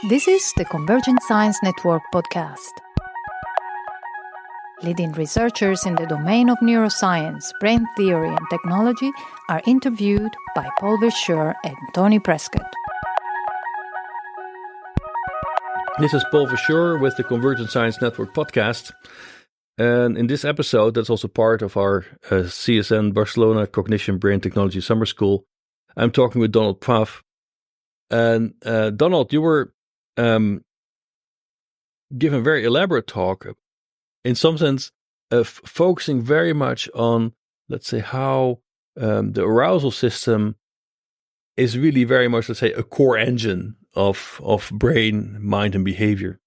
This is the Convergent Science Network podcast. Leading researchers in the domain of neuroscience, brain theory, and technology are interviewed by Paul Verschure and Tony Prescott. This is Paul Verschure with the Convergent Science Network podcast. And in this episode, that's also part of our CSN Barcelona Cognition Brain Technology Summer School, I'm talking with Donald Pfaff. And Donald, you were given a very elaborate talk, in some sense, focusing very much on, let's say, how the arousal system is really very much, let's say, a core engine of brain, mind, and behavior.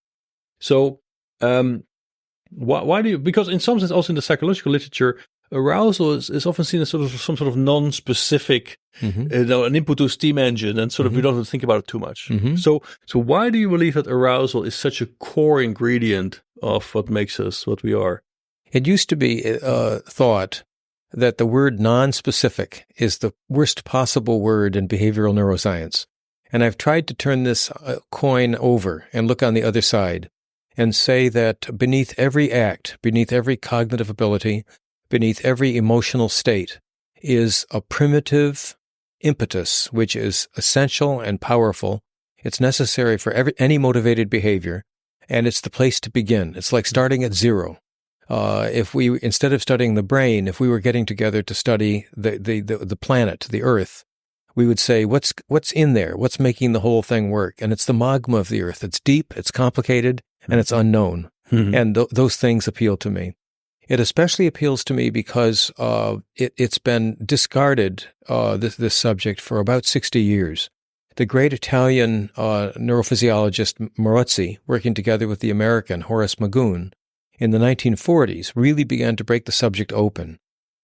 So, why do you? Because in some sense, also in the psychological literature, arousal is often seen as some sort of non-specific, an input to a steam engine, and sort of we don't have to think about it too much. So why do you believe that arousal is such a core ingredient of what makes us what we are? It used to be thought that the word non-specific is the worst possible word in behavioral neuroscience. And I've tried to turn this coin over and look on the other side and say that beneath every act, beneath every cognitive ability, beneath every emotional state is a primitive impetus, which is essential and powerful. It's necessary for any motivated behavior, and it's the place to begin. It's like starting at zero. If we, instead of studying the brain, if we were getting together to study the planet, the Earth, we would say, what's in there? What's making the whole thing work? And it's the magma of the Earth. It's deep, it's complicated, and it's unknown. And those things appeal to me. It especially appeals to me because it's been discarded, this subject, for about 60 years. The great Italian neurophysiologist Morozzi, working together with the American Horace Magoon, in the 1940s, really began to break the subject open.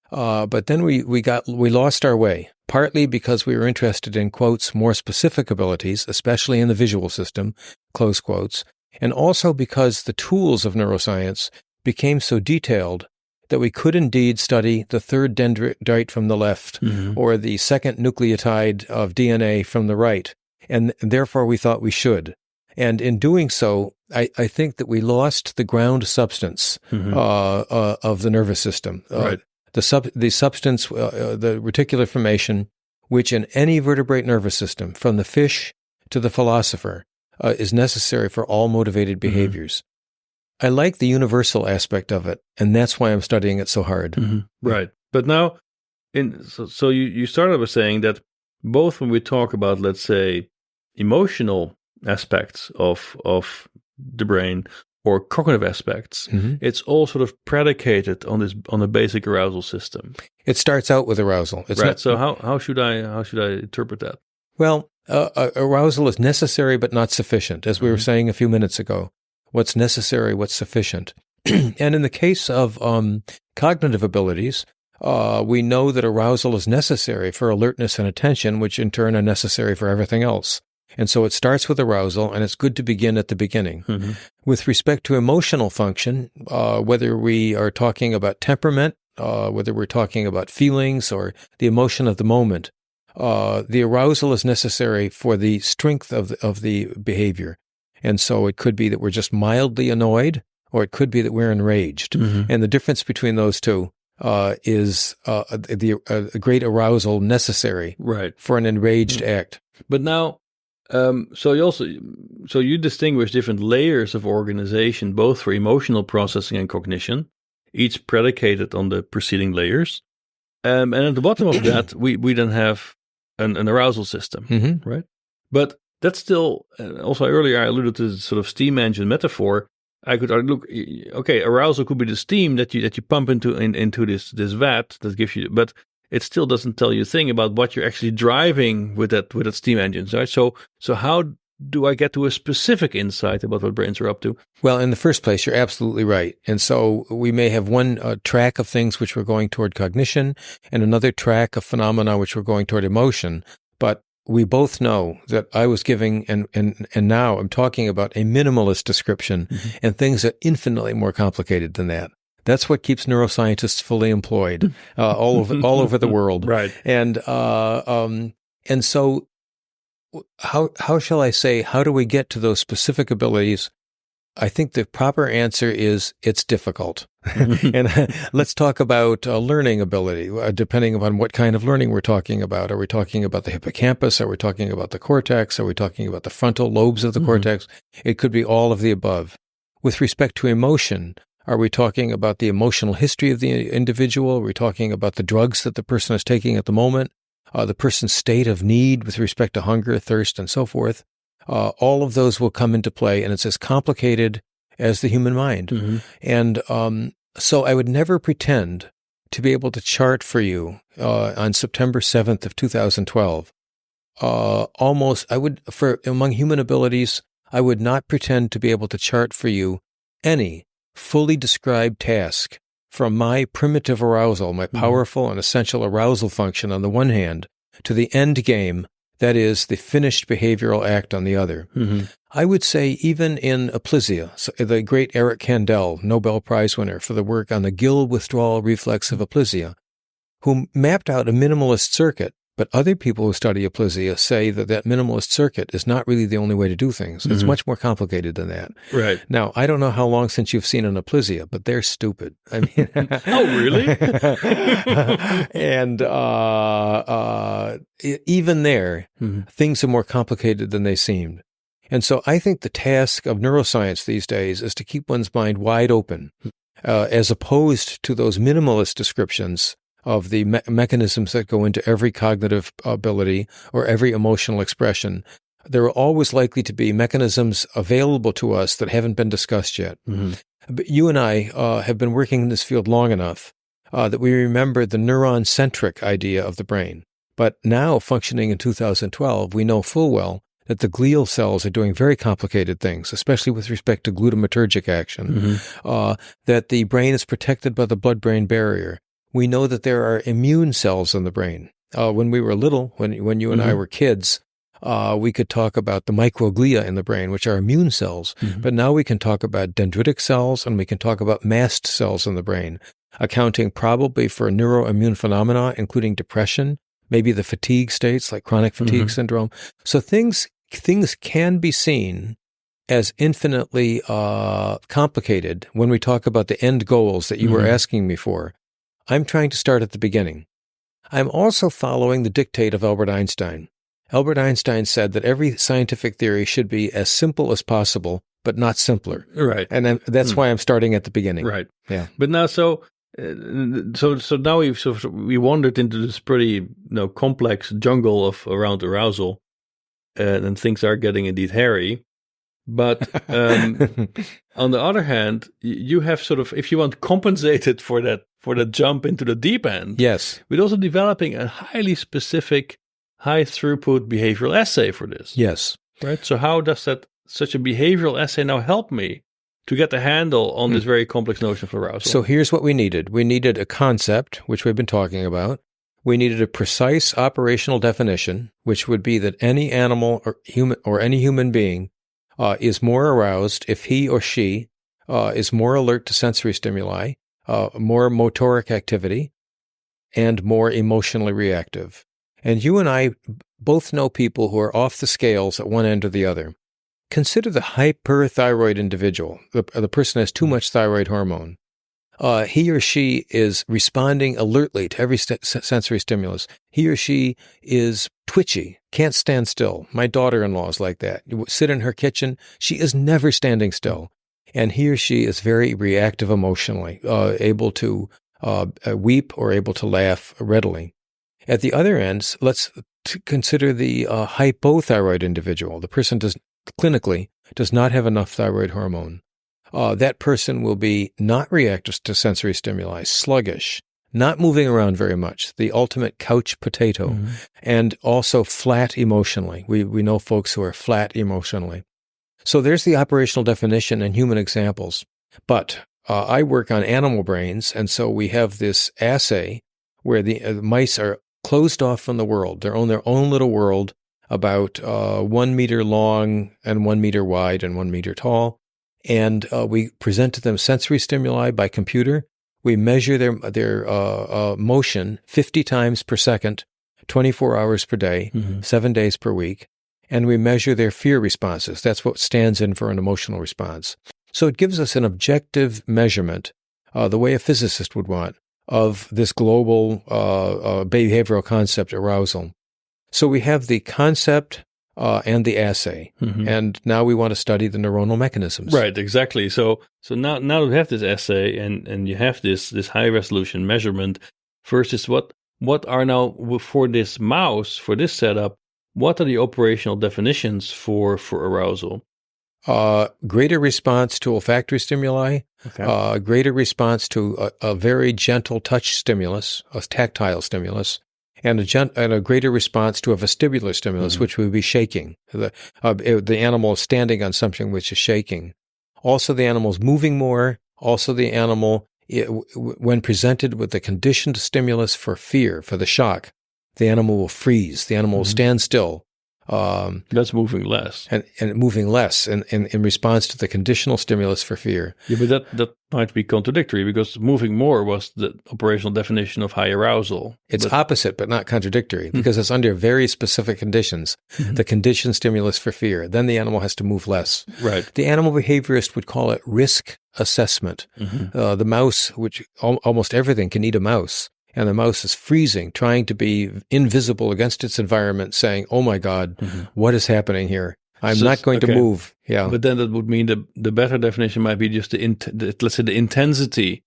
But then we lost our way, partly because we were interested in, quotes, more specific abilities, especially in the visual system, close quotes, and also because the tools of neuroscience became so detailed that we could indeed study the third dendrite from the left or the second nucleotide of DNA from the right, and therefore we thought we should. And in doing so, I think that we lost the ground substance of the nervous system. Right. The substance, the reticular formation, which in any vertebrate nervous system, from the fish to the philosopher, is necessary for all motivated behaviors. I like the universal aspect of it, and that's why I'm studying it so hard. Right. But now, so you started by saying that both when we talk about, let's say, emotional aspects of the brain or cognitive aspects, it's all sort of predicated on a basic arousal system. It starts out with arousal. It's right. So how should I interpret that? Well, arousal is necessary but not sufficient, as we were saying a few minutes ago. What's necessary, what's sufficient. And in the case of cognitive abilities, we know that arousal is necessary for alertness and attention, which in turn are necessary for everything else. And so it starts with arousal, and it's good to begin at the beginning. With respect to emotional function, whether we are talking about temperament, whether we're talking about feelings or the emotion of the moment, the arousal is necessary for the strength of the behavior. And so it could be that we're just mildly annoyed, or it could be that we're enraged. And the difference between those two is a great arousal necessary for an enraged act. But now, so you distinguish different layers of organization, both for emotional processing and cognition, each predicated on the preceding layers. And at the bottom of that, we then have an arousal system, right? But that's still, also earlier I alluded to the sort of steam engine metaphor. I could look, okay, arousal could be the steam that you pump into this vat that gives you, but it still doesn't tell you a thing about what you're actually driving with that steam engine, right? So how do I get to a specific insight about what brains are up to? Well, in the first place, you're absolutely right. And so we may have one track of things which we're going toward cognition and another track of phenomena which we're going toward emotion. But we both know that I was giving, and now I'm talking about a minimalist description, and things are infinitely more complicated than that. That's what keeps neuroscientists fully employed all over the world. Right. And so how shall I say, how do we get to those specific abilities? I think the proper answer is it's difficult. And let's talk about learning ability, depending upon what kind of learning we're talking about. Are we talking about the hippocampus? Are we talking about the cortex? Are we talking about the frontal lobes of the cortex? It could be all of the above. With respect to emotion, are we talking about the emotional history of the individual? Are we talking about the drugs that the person is taking at the moment? The person's state of need with respect to hunger, thirst, and so forth? All of those will come into play, and it's as complicated as the human mind. And so I would never pretend to be able to chart for you on September 7th of 2012. Among human abilities, I would not pretend to be able to chart for you any fully described task from my primitive arousal, my powerful and essential arousal function on the one hand, to the end game, that is, the finished behavioral act on the other. I would say even in aplysia, so the great Eric Kandel, Nobel Prize winner for the work on the gill withdrawal reflex of aplysia, who mapped out a minimalist circuit, but other people who study aplysia say that minimalist circuit is not really the only way to do things. It's much more complicated than that. Right. Now, I don't know how long since you've seen an aplysia, but they're stupid. I mean, oh, really? And even there, things are more complicated than they seemed. And so I think the task of neuroscience these days is to keep one's mind wide open, as opposed to those minimalist descriptions of the mechanisms that go into every cognitive ability or every emotional expression. There are always likely to be mechanisms available to us that haven't been discussed yet. But you and I have been working in this field long enough that we remember the neuron-centric idea of the brain. But now, functioning in 2012, we know full well that the glial cells are doing very complicated things, especially with respect to glutamatergic action, that the brain is protected by the blood-brain barrier. We know that there are immune cells in the brain. When we were little, when you and I were kids, we could talk about the microglia in the brain, which are immune cells. But now we can talk about dendritic cells, and we can talk about mast cells in the brain, accounting probably for neuroimmune phenomena, including depression, maybe the fatigue states like chronic fatigue syndrome. So things can be seen as infinitely complicated when we talk about the end goals that you were asking me for. I'm trying to start at the beginning. I'm also following the dictate of Albert Einstein. Albert Einstein said that every scientific theory should be as simple as possible, but not simpler. Right. And that's why I'm starting at the beginning. Right. Yeah. But now, so now we wandered into this pretty complex jungle of around arousal, and things are getting indeed hairy. But on the other hand, you have sort of, if you want, compensated for that jump into the deep end. Yes. With also developing a highly specific, high-throughput behavioral assay for this. Yes. Right. So how does such a behavioral assay now help me to get a handle on this very complex notion of arousal? So here's what we needed. We needed a concept, which we've been talking about. We needed a precise operational definition, which would be that any animal or any human being is more aroused if he or she is more alert to sensory stimuli, more motoric activity, and more emotionally reactive. And you and I both know people who are off the scales at one end or the other. Consider the hyperthyroid individual. The person has too much thyroid hormone. He or she is responding alertly to every sensory stimulus. He or she is twitchy, can't stand still. My daughter-in-law is like that. You sit in her kitchen, she is never standing still. And he or she is very reactive emotionally, able to weep or able to laugh readily. At the other end, let's consider the hypothyroid individual. The person clinically does not have enough thyroid hormone. That person will be not reactive to sensory stimuli, sluggish, not moving around very much, the ultimate couch potato, and also flat emotionally. We know folks who are flat emotionally. So there's the operational definition and human examples. But I work on animal brains, and so we have this assay where the mice are closed off from the world. They're on their own little world, about 1 meter long and 1 meter wide and 1 meter tall. And we present to them sensory stimuli by computer. We measure their motion 50 times per second, 24 hours per day, 7 days per week. and we measure their fear responses. That's what stands in for an emotional response. So it gives us an objective measurement, the way a physicist would want, of this global behavioral concept, arousal. So we have the concept and the assay, and now we want to study the neuronal mechanisms. Right, exactly. So now that we have this assay and you have this high resolution measurement, first is what are now for this mouse, for this setup, what are the operational definitions for arousal? Greater response to olfactory stimuli, Okay. greater response to a very gentle touch stimulus, a tactile stimulus, and a greater response to a vestibular stimulus, which would be shaking. The animal is standing on something which is shaking. Also, the animal is moving more. Also, the animal, when presented with the conditioned stimulus for fear, for the shock, the animal will freeze. The animal will stand still. That's moving less. And moving less in response to the conditional stimulus for fear. Yeah, but that might be contradictory because moving more was the operational definition of high arousal. It's opposite, but not contradictory, because it's under very specific conditions. The conditioned stimulus for fear. Then the animal has to move less. Right. The animal behaviorist would call it risk assessment. The mouse, which almost everything can eat a mouse, and the mouse is freezing, trying to be invisible against its environment, saying, "Oh my God, what is happening here? I'm not going to move." Yeah. But then that would mean the better definition might be just let's say the intensity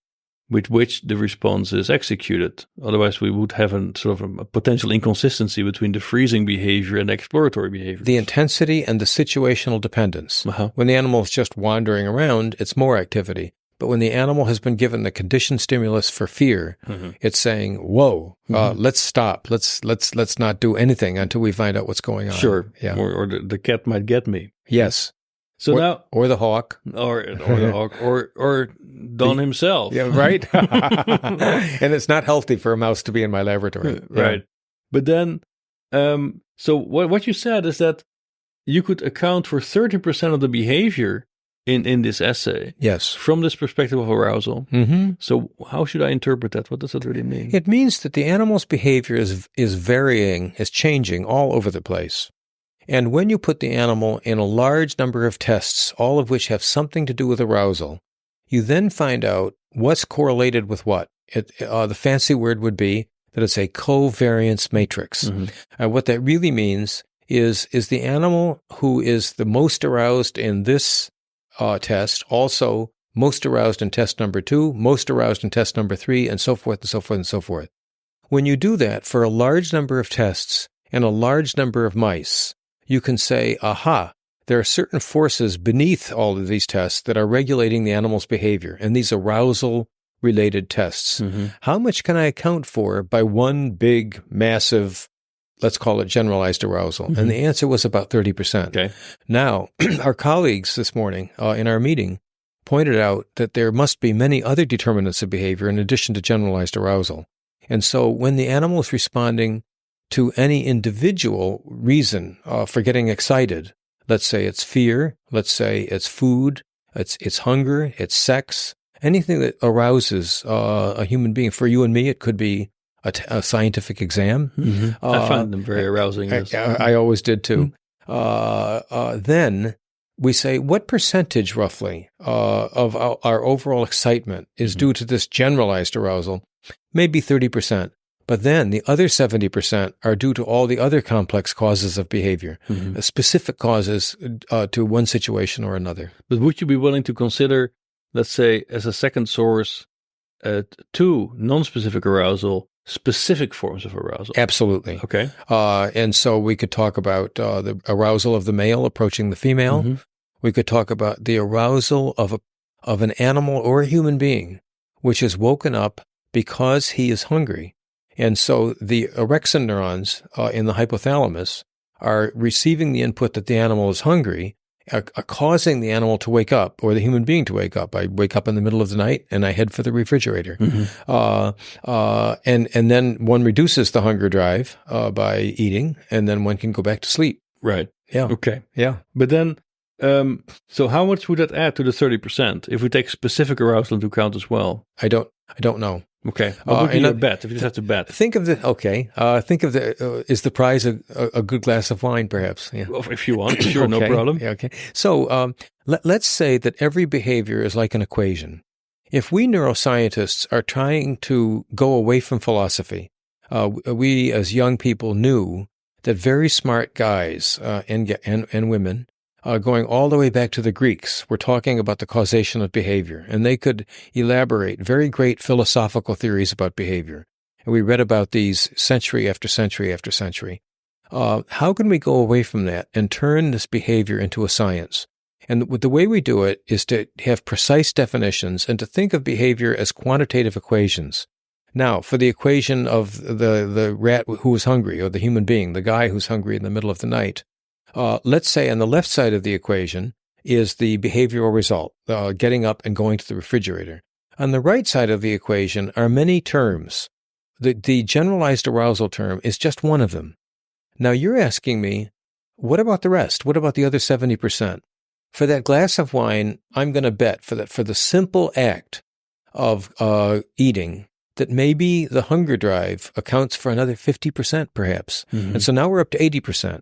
with which the response is executed. Otherwise, we would have a sort of a potential inconsistency between the freezing behavior and the exploratory behavior. The intensity and the situational dependence. When the animal is just wandering around, it's more activity. But when the animal has been given the conditioned stimulus for fear, it's saying, "Whoa, let's stop. Let's not do anything until we find out what's going on." Sure. Yeah. Or the cat might get me. Yes. So now, or the hawk, or the hawk, or Don himself. Yeah, right. And it's not healthy for a mouse to be in my laboratory. Right. But then, so what you said is that you could account for 30% of the behavior in this assay. Yes. From this perspective of arousal. So how should I interpret that? What does that really mean? It means that the animal's behavior is varying, is changing all over the place. And when you put the animal in a large number of tests, all of which have something to do with arousal, you then find out what's correlated with what. The fancy word would be that it's a covariance matrix. What that really means is the animal who is the most aroused in this test, also most aroused in test number 2, most aroused in test number 3, and so forth and so forth and so forth. When you do that for a large number of tests and a large number of mice, you can say, aha, there are certain forces beneath all of these tests that are regulating the animal's behavior, and these arousal-related tests. How much can I account for by one big, massive, let's call it generalized arousal? And the answer was about 30%. Okay. Now, our colleagues this morning in our meeting pointed out that there must be many other determinants of behavior in addition to generalized arousal. And so when the animal is responding to any individual reason for getting excited, let's say it's fear, let's say it's food, it's hunger, it's sex, anything that arouses a human being. For you and me, it could be a scientific exam. I find them very arousing. I always did too. Then we say, what percentage roughly of our overall excitement is due to this generalized arousal? Maybe 30%. But then the other 70% are due to all the other complex causes of behavior, specific causes to one situation or another. But would you be willing to consider, let's say, as a second source, to non-specific arousal, specific forms of arousal? Absolutely. Okay. And so we could talk about the arousal of the male approaching the female. We could talk about the arousal of an animal or a human being, which is woken up because he is hungry. And so the orexin neurons in the hypothalamus are receiving the input that the animal is hungry, are causing the animal to wake up, or the human being to wake up. I wake up in the middle of the night and I head for the refrigerator. And then one reduces the hunger drive by eating, and then one can go back to sleep. Right. Yeah. Okay. Yeah. But then, so how much would that add to the 30% if we take specific arousal into account as well? I don't I don't know. Okay. What would be your bet if you just have to bet? Think of is the prize a good glass of wine, perhaps? Yeah. Well, if you want, sure, no problem. Yeah, okay. So let's say that every behavior is like an equation. If we neuroscientists are trying to go away from philosophy, we as young people knew that very smart guys and women, going all the way back to the Greeks, were talking about the causation of behavior, and they could elaborate very great philosophical theories about behavior. And we read about these century after century after century. How can we go away from that and turn this behavior into a science? And the way we do it is to have precise definitions and to think of behavior as quantitative equations. Now, for the equation of the rat who was hungry, or the human being, the guy who's hungry in the middle of the night, let's say on the left side of the equation is the behavioral result, getting up and going to the refrigerator. On the right side of the equation are many terms. The generalized arousal term is just one of them. Now, you're asking me, what about the rest? What about the other 70%? For that glass of wine, I'm going to bet for the simple act of eating that maybe the hunger drive accounts for another 50%, perhaps. Mm-hmm. And so now we're up to 80%.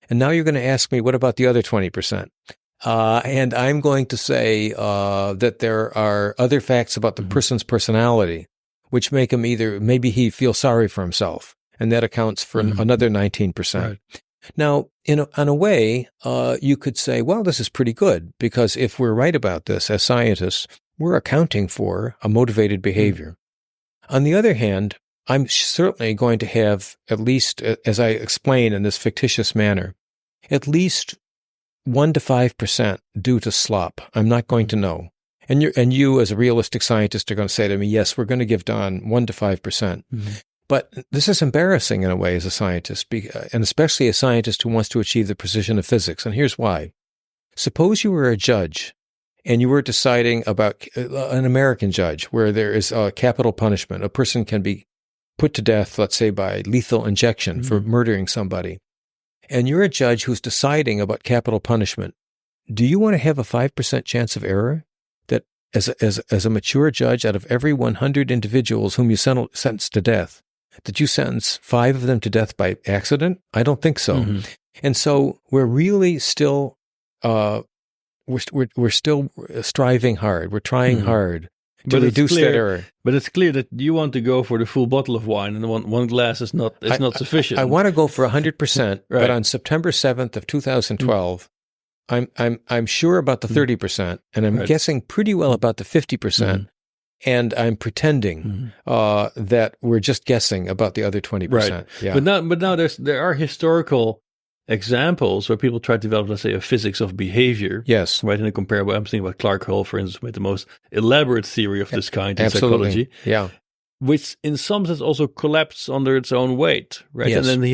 And now you're going to ask me, what about the other 20%? And I'm going to say that there are other facts about the person's personality, which make him maybe he feels sorry for himself, and that accounts for another 19%. Right. Now, in a way, you could say, well, this is pretty good, because if we're right about this as scientists, we're accounting for a motivated behavior. On the other hand, I'm certainly going to have, at least as I explain in this fictitious manner, at least 1 to 5% due to slop. I'm not going to know. And you as a realistic scientist are going to say to me, yes, we're going to give Don 1 to 5%. Mm-hmm. But this is embarrassing in a way as a scientist, and especially a scientist who wants to achieve the precision of physics. And here's why. Suppose you were a judge and you were deciding about an American judge where there is capital punishment. A person can be put to death, let's say, by lethal injection for murdering somebody. And you're a judge who's deciding about capital punishment. Do you want to have a 5% chance of error? That as a mature judge, out of every 100 individuals whom you sentence to death, that you sentence 5 of them to death by accident? I don't think so. Mm-hmm. And so we're really still, we're still striving hard. We're trying hard to reduce that error. But it's clear that you want to go for the full bottle of wine, and one glass is not sufficient. I want to go for 100%, right. But on September 7th of 2012, I'm sure about the 30%, and I'm guessing pretty well about the 50%. And I'm pretending that we're just guessing about the other 20%. Right. Yeah. But now there are historical examples where people try to develop, let's say, a physics of behavior. Yes. Right, in a comparable. I'm thinking about Clark Hull, for instance, made the most elaborate theory of this kind in Absolutely. Psychology. Yeah. Which in some sense also collapsed under its own weight. Right. Yes. And then he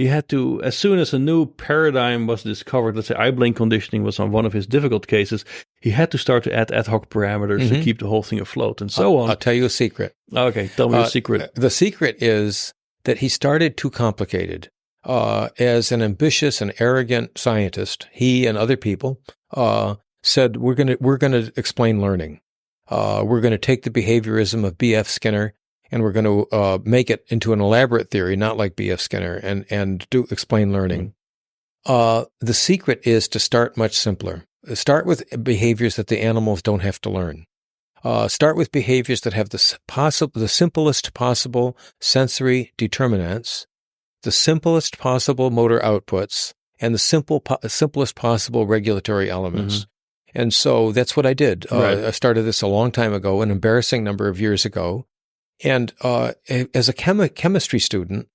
had to, as soon as a new paradigm was discovered, let's say eye-blink conditioning was on one of his difficult cases, he had to start to add ad hoc parameters to keep the whole thing afloat and so on. I'll tell you a secret. Okay, tell me the secret. The secret is that he started too complicated. As an ambitious and arrogant scientist, he and other people said, we're going to explain learning. We're going to take the behaviorism of B.F. Skinner, and we're going to make it into an elaborate theory, not like B.F. Skinner, and do explain learning. The secret is to start much simpler. Start with behaviors that the animals don't have to learn. Start with behaviors that have the simplest possible sensory determinants, the simplest possible motor outputs, and the simplest possible regulatory elements. And so that's what I did. I started this a long time ago, an embarrassing number of years ago. And as a chemistry student,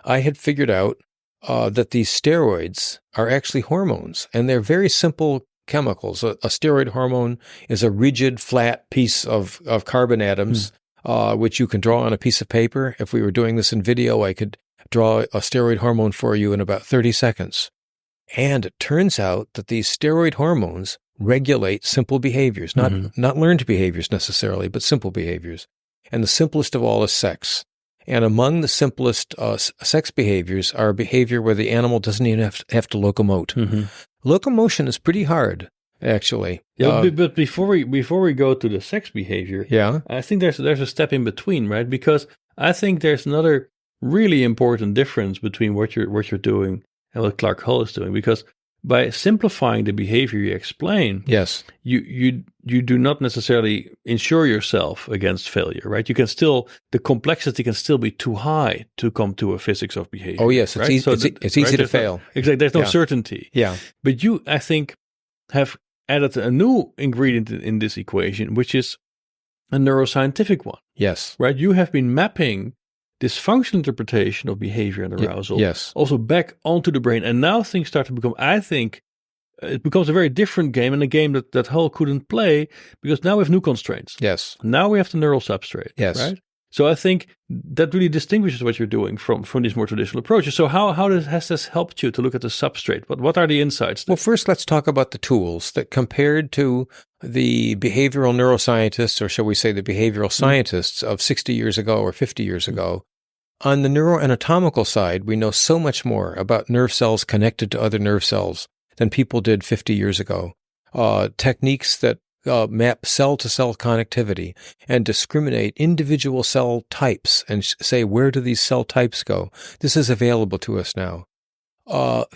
I had figured out that these steroids are actually hormones, and they're very simple chemicals. A steroid hormone is a rigid, flat piece of carbon atoms, which you can draw on a piece of paper. If we were doing this in video, I could draw a steroid hormone for you in about 30 seconds. And it turns out that these steroid hormones regulate simple behaviors, not learned behaviors necessarily, but simple behaviors. And the simplest of all is sex. And among the simplest sex behaviors are behavior where the animal doesn't even have to locomote. Locomotion is pretty hard. actually. Yeah, but before we go to the sex behavior, I think there's a step in between, right? Because I think there's another really important difference between what you're doing and what Clark Hull is doing. Because by simplifying the behavior you explain, you do not necessarily insure yourself against failure, right? The complexity can still be too high to come to a physics of behavior. Oh yes, right? It's easy to fail. Exactly, there's no certainty. Yeah, but you, I think, have added a new ingredient in this equation, which is a neuroscientific one. Yes. Right? You have been mapping this functional interpretation of behavior and arousal also back onto the brain. And now things start to become, I think, it becomes a very different game, and a game that Hull couldn't play, because now we have new constraints. Yes. Now we have the neural substrate. Yes. Right? So I think that really distinguishes what you're doing from these more traditional approaches. So how has this helped you to look at the substrate? What are the insights there? Well, first, let's talk about the tools that, compared to the behavioral neuroscientists, or shall we say the behavioral scientists of 60 years ago or 50 years ago, on the neuroanatomical side, we know so much more about nerve cells connected to other nerve cells than people did 50 years ago. Techniques that map cell-to-cell connectivity and discriminate individual cell types and say, where do these cell types go? This is available to us now.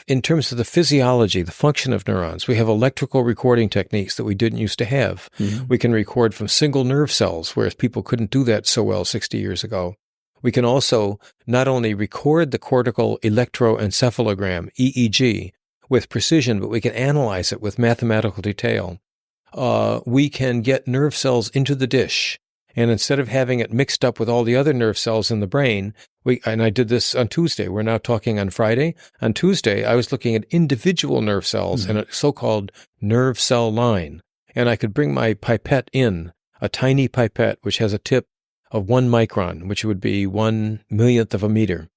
In terms of the physiology, the function of neurons, we have electrical recording techniques that we didn't used to have. Mm-hmm. We can record from single nerve cells, whereas people couldn't do that so well 60 years ago. We can also not only record the cortical electroencephalogram, EEG, with precision, but we can analyze it with mathematical detail. We can get nerve cells into the dish, and instead of having it mixed up with all the other nerve cells in the brain, and I did this on Tuesday. We're now talking on Friday. On Tuesday, I was looking at individual nerve cells in a so-called nerve cell line, and I could bring my pipette in, a tiny pipette which has a tip of 1 micron, which would be 1/1,000,000th of a meter,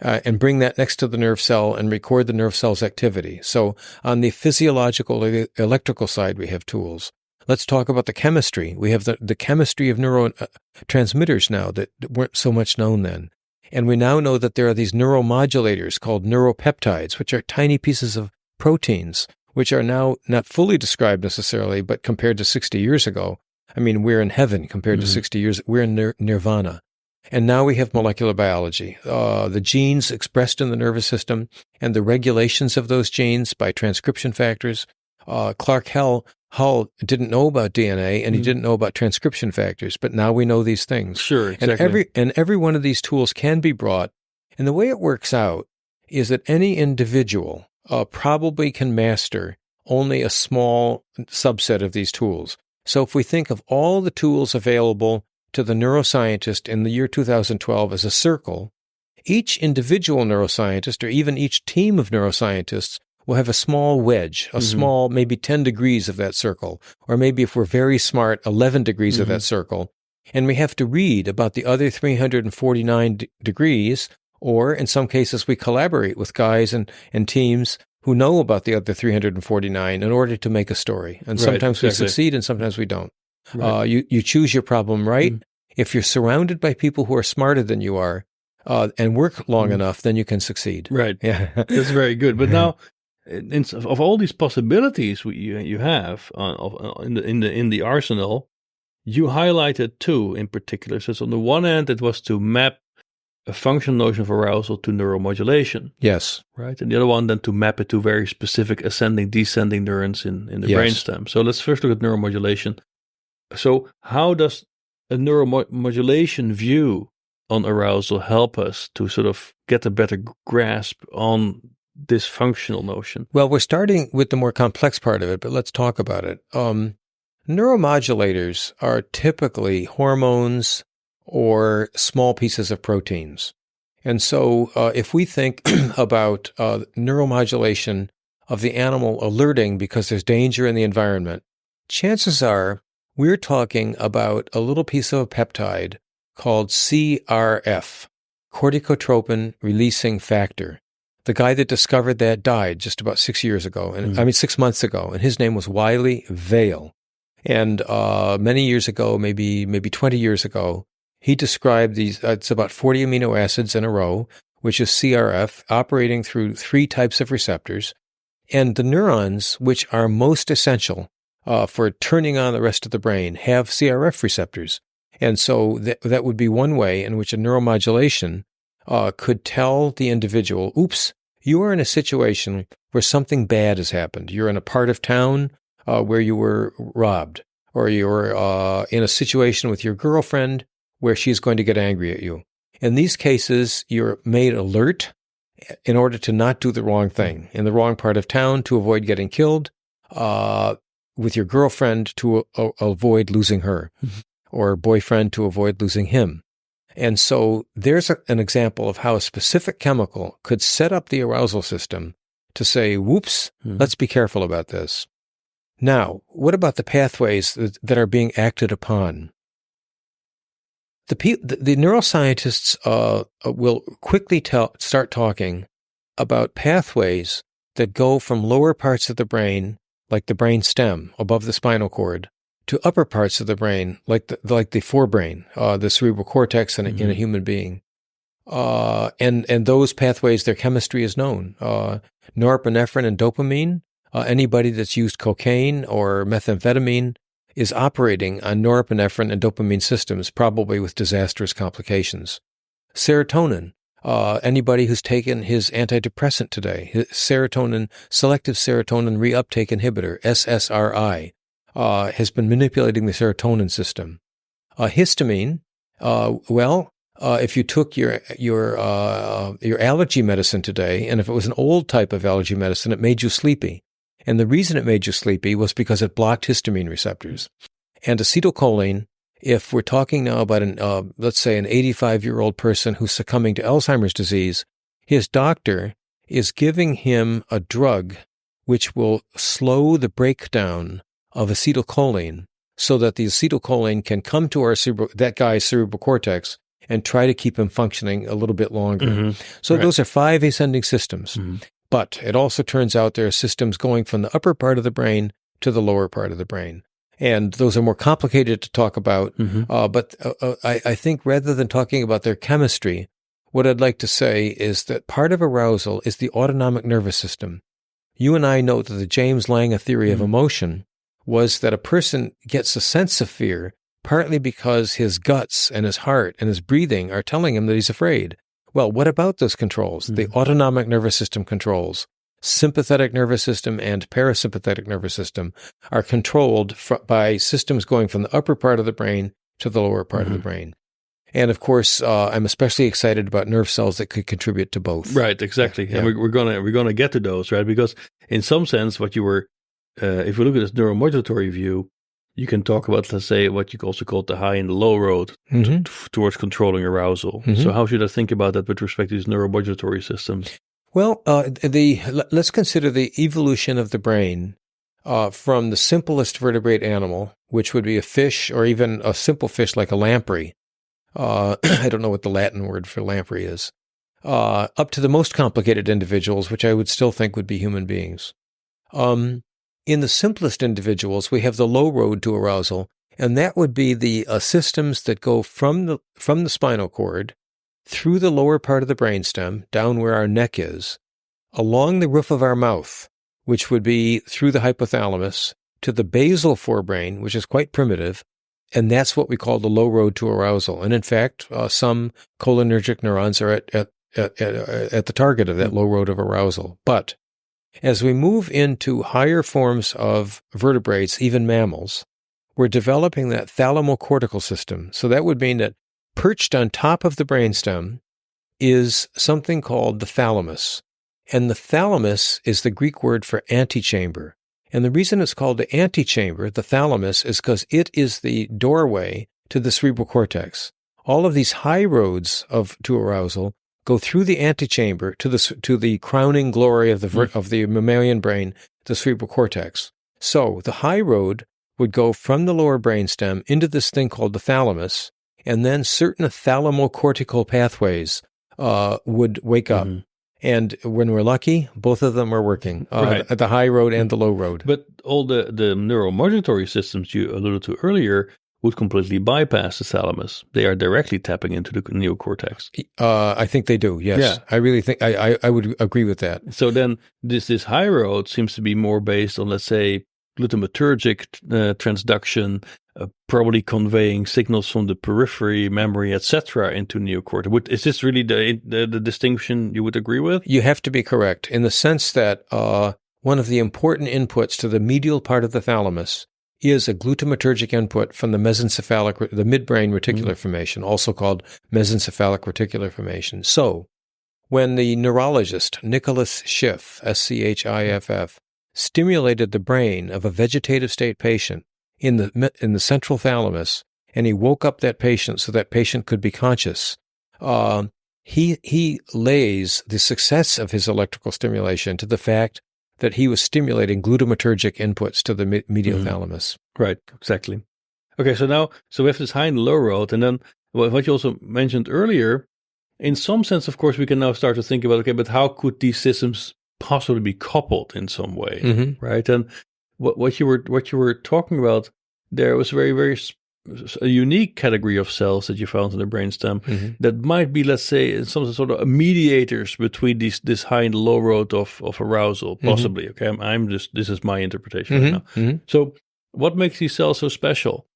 and bring that next to the nerve cell and record the nerve cell's activity. So on the physiological electrical side, we have tools. Let's talk about the chemistry. We have the chemistry of neurotransmitters now that weren't so much known then. And we now know that there are these neuromodulators called neuropeptides, which are tiny pieces of proteins, which are now not fully described necessarily, but compared to 60 years ago, I mean, we're in heaven compared to 60 years. We're in nirvana. And now we have molecular biology, the genes expressed in the nervous system and the regulations of those genes by transcription factors. Clark Hull didn't know about DNA, and he didn't know about transcription factors, but now we know these things. Sure, exactly. And every one of these tools can be brought. And the way it works out is that any individual probably can master only a small subset of these tools. So if we think of all the tools available to the neuroscientist in the year 2012 as a circle, each individual neuroscientist, or even each team of neuroscientists, will have a small wedge, a small, maybe 10 degrees of that circle, or maybe if we're very smart, 11 degrees of that circle. And we have to read about the other 349 degrees, or in some cases we collaborate with guys and teams who know about the other 349 in order to make a story. And sometimes we succeed and sometimes we don't. Right. You choose your problem right. If you're surrounded by people who are smarter than you are and work long enough, then you can succeed. Right. Yeah. That's very good. But now, of all these possibilities you have in the arsenal, you highlighted two in particular. So on the one hand, it was to map a functional notion of arousal to neuromodulation. Yes. Right. And the other one then to map it to very specific ascending, descending neurons in the brainstem. So let's first look at neuromodulation. So how does a neuromodulation view on arousal help us to sort of get a better grasp on this functional notion? Well, we're starting with the more complex part of it, but let's talk about it. Neuromodulators are typically hormones or small pieces of proteins. And so if we think about neuromodulation of the animal alerting because there's danger in the environment, chances are we're talking about a little piece of a peptide called CRF, corticotropin releasing factor. The guy that discovered that died just about 6 years ago, 6 months ago, and his name was Wiley Vail. And many years ago, maybe 20 years ago, he described these, it's about 40 amino acids in a row, which is CRF, operating through 3 types of receptors. And the neurons, which are most essential for turning on the rest of the brain, have CRF receptors. And so that would be one way in which a neuromodulation could tell the individual, oops, you are in a situation where something bad has happened. You're in a part of town where you were robbed, or you're in a situation with your girlfriend where she's going to get angry at you. In these cases, you're made alert in order to not do the wrong thing, in the wrong part of town to avoid getting killed, with your girlfriend to avoid losing her, or boyfriend to avoid losing him. And so there's an example of how a specific chemical could set up the arousal system to say, whoops, let's be careful about this. Now, what about the pathways that are being acted upon? The neuroscientists will quickly start talking about pathways that go from lower parts of the brain, like the brainstem above the spinal cord, to upper parts of the brain, like the forebrain, the cerebral cortex in a human being. And those pathways, their chemistry is known. Norepinephrine and dopamine, anybody that's used cocaine or methamphetamine is operating on norepinephrine and dopamine systems, probably with disastrous complications. Serotonin, anybody who's taken his antidepressant today, selective serotonin reuptake inhibitor, SSRI, has been manipulating the serotonin system. Histamine, if you took your allergy medicine today, and if it was an old type of allergy medicine, it made you sleepy. And the reason it made you sleepy was because it blocked histamine receptors. And acetylcholine, if we're talking now about let's say an 85-year-old person who's succumbing to Alzheimer's disease, his doctor is giving him a drug which will slow the breakdown of acetylcholine so that the acetylcholine can come to that guy's cerebral cortex and try to keep him functioning a little bit longer. So those are 5 ascending systems. But it also turns out there are systems going from the upper part of the brain to the lower part of the brain. And those are more complicated to talk about. But I think rather than talking about their chemistry, what I'd like to say is that part of arousal is the autonomic nervous system. You and I know that the James Lange theory of emotion was that a person gets a sense of fear partly because his guts and his heart and his breathing are telling him that he's afraid. Well, what about those controls? The autonomic nervous system controls. Sympathetic nervous system and parasympathetic nervous system are controlled by systems going from the upper part of the brain to the lower part of the brain. And of course, I'm especially excited about nerve cells that could contribute to both. Right, exactly. Yeah. And we're gonna get to those, right? Because in some sense, what you were, if we look at this neuromodulatory view, you can talk about, let's say, what you also call the high and the low road towards controlling arousal. So how should I think about that with respect to these neuromodulatory systems? Well, let's consider the evolution of the brain from the simplest vertebrate animal, which would be a fish or even a simple fish like a lamprey. I don't know what the Latin word for lamprey is. Up to the most complicated individuals, which I would still think would be human beings. In the simplest individuals, we have the low road to arousal, and that would be the systems that go from the spinal cord through the lower part of the brainstem, down where our neck is, along the roof of our mouth, which would be through the hypothalamus, to the basal forebrain, which is quite primitive, and that's what we call the low road to arousal. And in fact, some cholinergic neurons are at the target of that low road of arousal. But as we move into higher forms of vertebrates, even mammals, we're developing that thalamocortical system. So that would mean that perched on top of the brainstem is something called the thalamus. And the thalamus is the Greek word for antechamber. And the reason it's called the antechamber, the thalamus, is because it is the doorway to the cerebral cortex. All of these high roads to arousal go through the antechamber to the crowning glory of the mammalian brain, the cerebral cortex. So the high road would go from the lower brainstem into this thing called the thalamus, and then certain thalamocortical pathways would wake up. And when we're lucky, both of them are working, at the high road and the low road. But all the neuromodulatory systems you alluded to earlier would completely bypass the thalamus. They are directly tapping into the neocortex. I think they do, yes. Yeah. I really think I would agree with that. So then this high road seems to be more based on, let's say, glutamatergic transduction, probably conveying signals from the periphery, memory, etc., into neocortex. Is this really the distinction you would agree with? You have to be correct in the sense that one of the important inputs to the medial part of the thalamus is a glutamatergic input from the mesencephalic, the midbrain reticular formation, also called mesencephalic reticular formation. So when the neurologist Nicholas Schiff, Schiff, stimulated the brain of a vegetative state patient in the central thalamus, and he woke up that patient so that patient could be conscious, he lays the success of his electrical stimulation to the fact that he was stimulating glutamatergic inputs to the medial thalamus. Right, exactly. Okay, so we have this high and low road, and then what you also mentioned earlier, in some sense, of course, we can now start to think about, okay, but how could these systems possibly be coupled in some way, right? And what you were talking about there was very, very a unique category of cells that you found in the brainstem that might be, let's say, some sort of mediators between this high and low road of arousal, possibly. Okay, this is my interpretation right now. So, what makes these cells so special?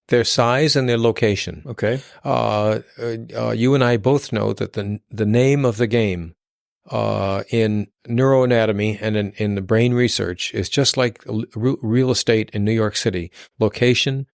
Their size and their location. Okay. You and I both know that the name of the game in neuroanatomy and in the brain research is just like real estate in New York City: location.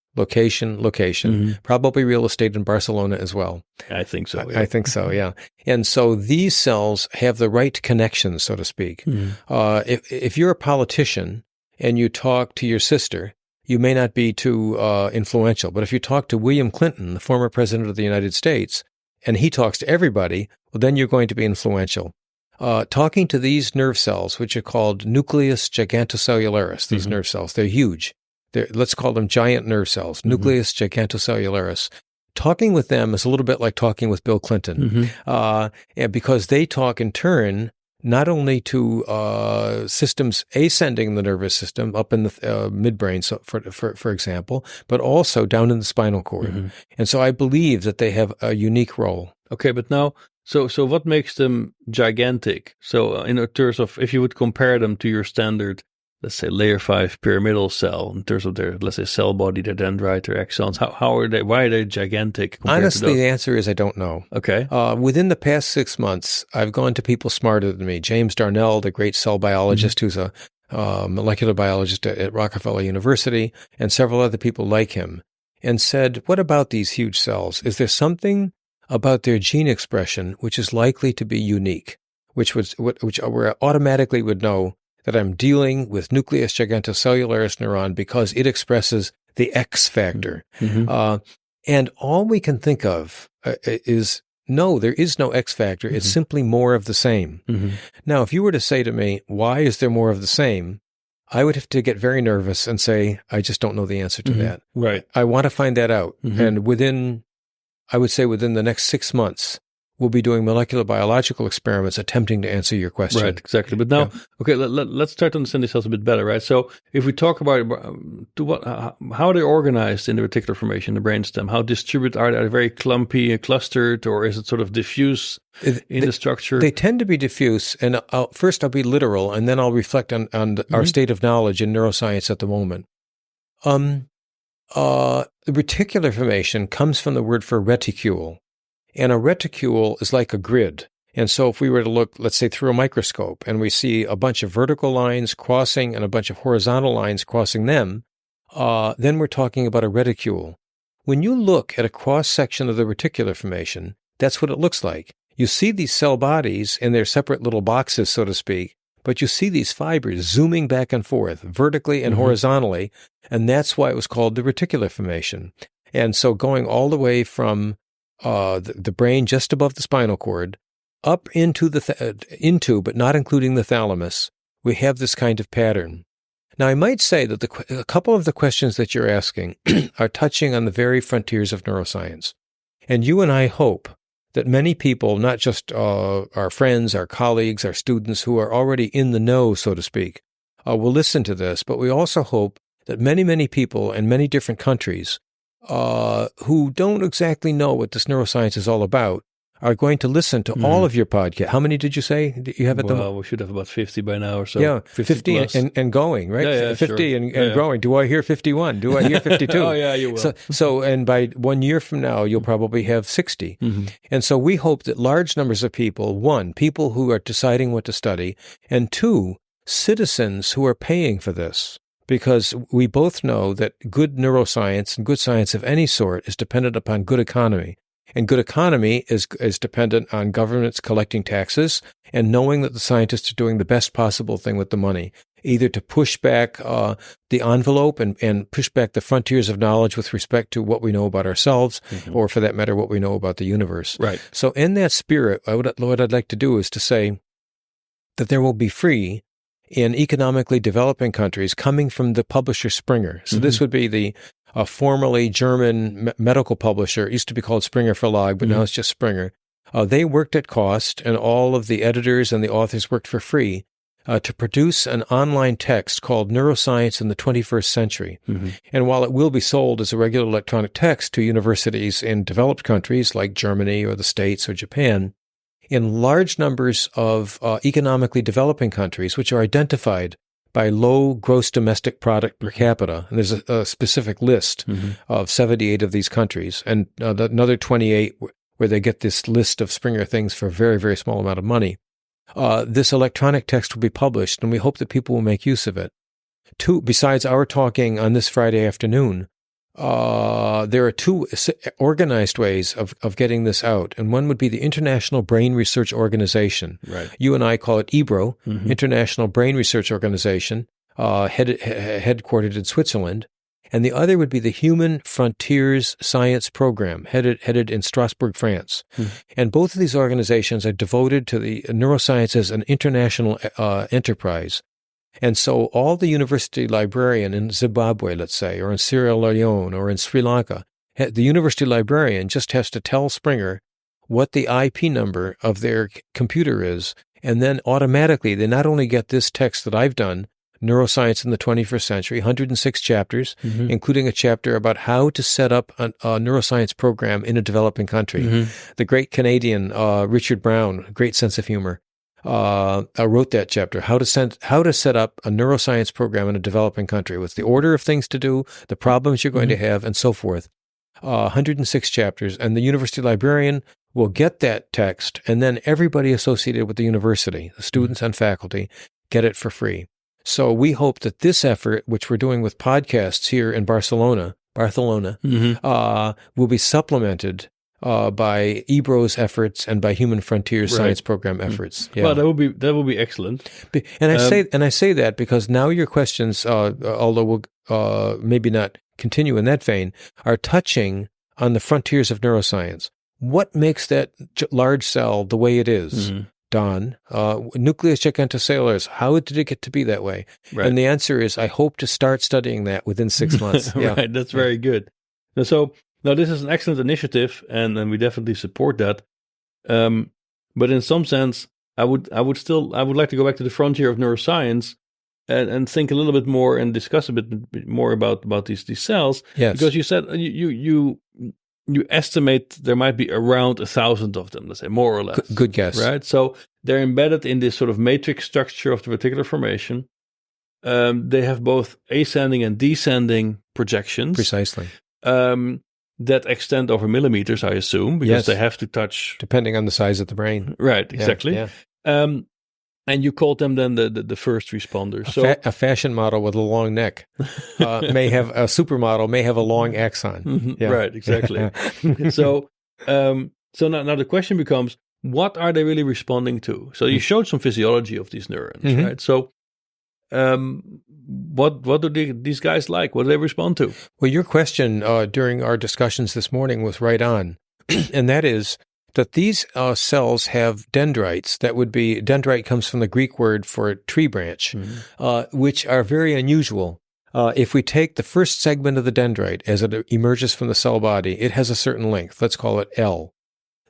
Probably real estate in Barcelona as well. I think so. Yeah. I think so, yeah. And so these cells have the right connections, so to speak. If you're a politician and you talk to your sister, you may not be too influential. But if you talk to William Clinton, the former president of the United States, and he talks to everybody, well, then you're going to be influential. Talking to these nerve cells, which are called nucleus gigantocellularis, these nerve cells, they're huge. Let's call them giant nerve cells, nucleus gigantocellularis. Talking with them is a little bit like talking with Bill Clinton, because they talk in turn not only to systems ascending the nervous system up in the midbrain, so for example, but also down in the spinal cord. And so I believe that they have a unique role. Okay, but now, so what makes them gigantic? So in terms of, if you would compare them to your standard, let's say, layer 5 pyramidal cell, in terms of their, let's say, cell body, their dendrite, their axons, why are they gigantic? Honestly, the answer is I don't know. Okay. Within the past 6 months, I've gone to people smarter than me. James Darnell, the great cell biologist, who's a molecular biologist at Rockefeller University, and several other people like him, and said, what about these huge cells? Is there something about their gene expression which is likely to be unique, which automatically would know that I'm dealing with nucleus gigantocellularis neuron because it expresses the X factor. And all we can think of is, no, there is no X factor. It's simply more of the same. Now, if you were to say to me, why is there more of the same? I would have to get very nervous and say, I just don't know the answer to that. Right. I want to find that out. And within the next 6 months, we'll be doing molecular biological experiments attempting to answer your question. Right, exactly. But now, okay, let's try to understand these cells a bit better, right? So if we talk about how they're organized in the reticular formation, the brainstem, how distributed are they? Are they very clumpy, clustered, or is it sort of diffuse in the structure? They tend to be diffuse. And first I'll be literal, and then I'll reflect on our state of knowledge in neuroscience at the moment. The reticular formation comes from the word for reticule. And a reticule is like a grid. And so if we were to look, let's say, through a microscope, and we see a bunch of vertical lines crossing and a bunch of horizontal lines crossing them, then we're talking about a reticule. When you look at a cross-section of the reticular formation, that's what it looks like. You see these cell bodies in their separate little boxes, so to speak, but you see these fibers zooming back and forth, vertically and horizontally, and that's why it was called the reticular formation. And so going all the way from the brain just above the spinal cord, up into but not including the thalamus, we have this kind of pattern. Now, I might say that a couple of the questions that you're asking are touching on the very frontiers of neuroscience. And you and I hope that many people, not just our friends, our colleagues, our students who are already in the know, so to speak, will listen to this. But we also hope that many, many people in many different countries who don't exactly know what this neuroscience is all about are going to listen to all of your podcasts. How many did you say that you have at the moment? Well, we should have about 50 by now or so. Yeah, 50 plus. and going, right? Yeah, 50 sure. and growing. Do I hear 51? Do I hear 52? Oh, yeah, you will. So, and by 1 year from now, you'll probably have 60. And so we hope that large numbers of people, one, people who are deciding what to study, and two, citizens who are paying for this. Because we both know that good neuroscience and good science of any sort is dependent upon good economy. And good economy is dependent on governments collecting taxes and knowing that the scientists are doing the best possible thing with the money, either to push back the envelope and push back the frontiers of knowledge with respect to what we know about ourselves, or for that matter, what we know about the universe. Right. So in that spirit, what I'd like to do is to say that there will be free in economically developing countries coming from the publisher Springer. So this would be the formerly German medical publisher. It used to be called Springer Verlag, but now it's just Springer. They worked at cost, and all of the editors and the authors worked for free to produce an online text called Neuroscience in the 21st Century. And while it will be sold as a regular electronic text to universities in developed countries like Germany or the States or Japan, in large numbers of economically developing countries, which are identified by low gross domestic product per capita, and there's a specific list of 78 of these countries, and another 28 where they get this list of Springer things for a very, very small amount of money. This electronic text will be published, and we hope that people will make use of it. Besides our talking on this Friday afternoon, there are two organized ways of getting this out, and one would be the International Brain Research Organization. Right. You and I call it IBRO, International Brain Research Organization, headquartered in Switzerland, and the other would be the Human Frontiers Science Program, headed in Strasbourg, France. And both of these organizations are devoted to the neuroscience as an international enterprise. And so all the university librarian in Zimbabwe, let's say, or in Sierra Leone or in Sri Lanka, the university librarian just has to tell Springer what the IP number of their computer is, and then automatically they not only get this text that I've done, Neuroscience in the 21st Century, 106 chapters, including a chapter about how to set up a neuroscience program in a developing country. The great Canadian Richard Brown, great sense of humor, wrote that chapter, how to set up a neuroscience program in a developing country with the order of things to do, the problems you're going to have, and so forth. 106 chapters, and the university librarian will get that text, and then everybody associated with the university, the students and faculty, get it for free. So we hope that this effort, which we're doing with podcasts here in Barcelona, will be supplemented by IBRO's efforts and by Human Frontiers Science Program efforts. Well, that would be excellent. And I say that because now your questions, although we'll maybe not continue in that vein, are touching on the frontiers of neuroscience. What makes that large cell the way it is? Don, nucleus gigantocellular, how did it get to be that way? Right. And the answer is, I hope to start studying that within 6 months. Right, that's very good. So now this is an excellent initiative, and we definitely support that. But in some sense, I would like to go back to the frontier of neuroscience and think a little bit more and discuss a bit more about these cells. Yes. Because you said you estimate there might be around 1,000 of them, let's say, more or less. Good guess. Right? So they're embedded in this sort of matrix structure of the reticular formation. They have both ascending and descending projections. Precisely. That extend over millimeters, I assume, because they have to touch... Depending on the size of the brain. Right, exactly. Yeah. And you called them then the first responders. A fashion model with a long neck may have a supermodel, may have a long axon. Right, exactly. So now the question becomes, what are they really responding to? So you showed some physiology of these neurons, right? So what do these guys like? What do they respond to? Well, your question during our discussions this morning was right on, and that is that these cells have dendrites. That would be, dendrite comes from the Greek word for tree branch, which are very unusual. If we take the first segment of the dendrite as it emerges from the cell body, it has a certain length. Let's call it L.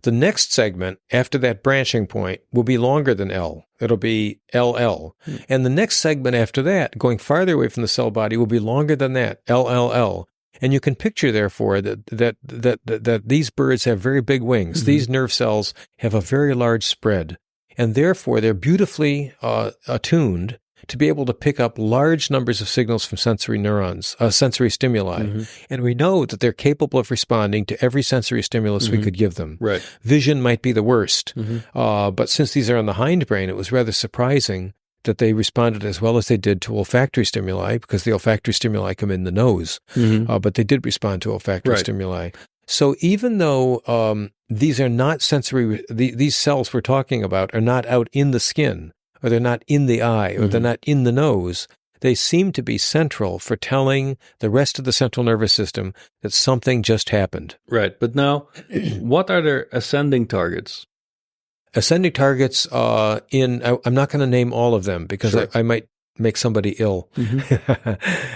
The next segment after that branching point will be longer than L. It'll be LL. And the next segment after that, going farther away from the cell body, will be longer than that, LLL. And you can picture, therefore, that these birds have very big wings. These nerve cells have a very large spread, and therefore they're beautifully attuned to be able to pick up large numbers of signals from sensory neurons, sensory stimuli. And we know that they're capable of responding to every sensory stimulus we could give them. Right. Vision might be the worst, but since these are on the hindbrain, it was rather surprising that they responded as well as they did to olfactory stimuli, because the olfactory stimuli come in the nose, but they did respond to olfactory stimuli. So even though these are not sensory, these cells we're talking about are not out in the skin, or they're not in the eye, or they're not in the nose, they seem to be central for telling the rest of the central nervous system that something just happened. Right. But now, what are their ascending targets? Ascending targets I'm not going to name all of them because I might make somebody ill,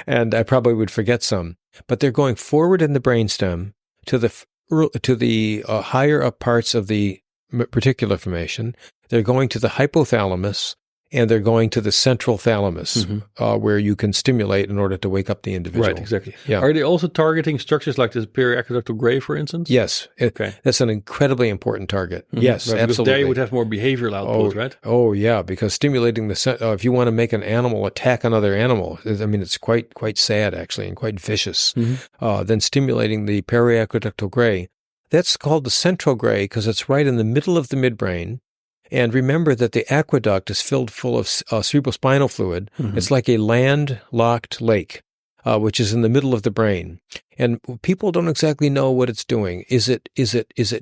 and I probably would forget some. But they're going forward in the brainstem to the higher up parts of the reticular formation. They're going to the hypothalamus, and they're going to the central thalamus, where you can stimulate in order to wake up the individual. Right, exactly. Yeah. Are they also targeting structures like the periaqueductal gray, for instance? Yes. Okay. That's an incredibly important target. Yes, right, absolutely. Because there you would have more behavioral output, right? Oh, yeah, because stimulating if you want to make an animal attack another animal, I mean, it's quite sad, actually, and quite vicious. Then stimulating the periaqueductal gray. That's called the central gray because it's right in the middle of the midbrain. And remember that the aqueduct is filled full of cerebrospinal fluid. It's like a landlocked lake, which is in the middle of the brain. And people don't exactly know what it's doing. Is it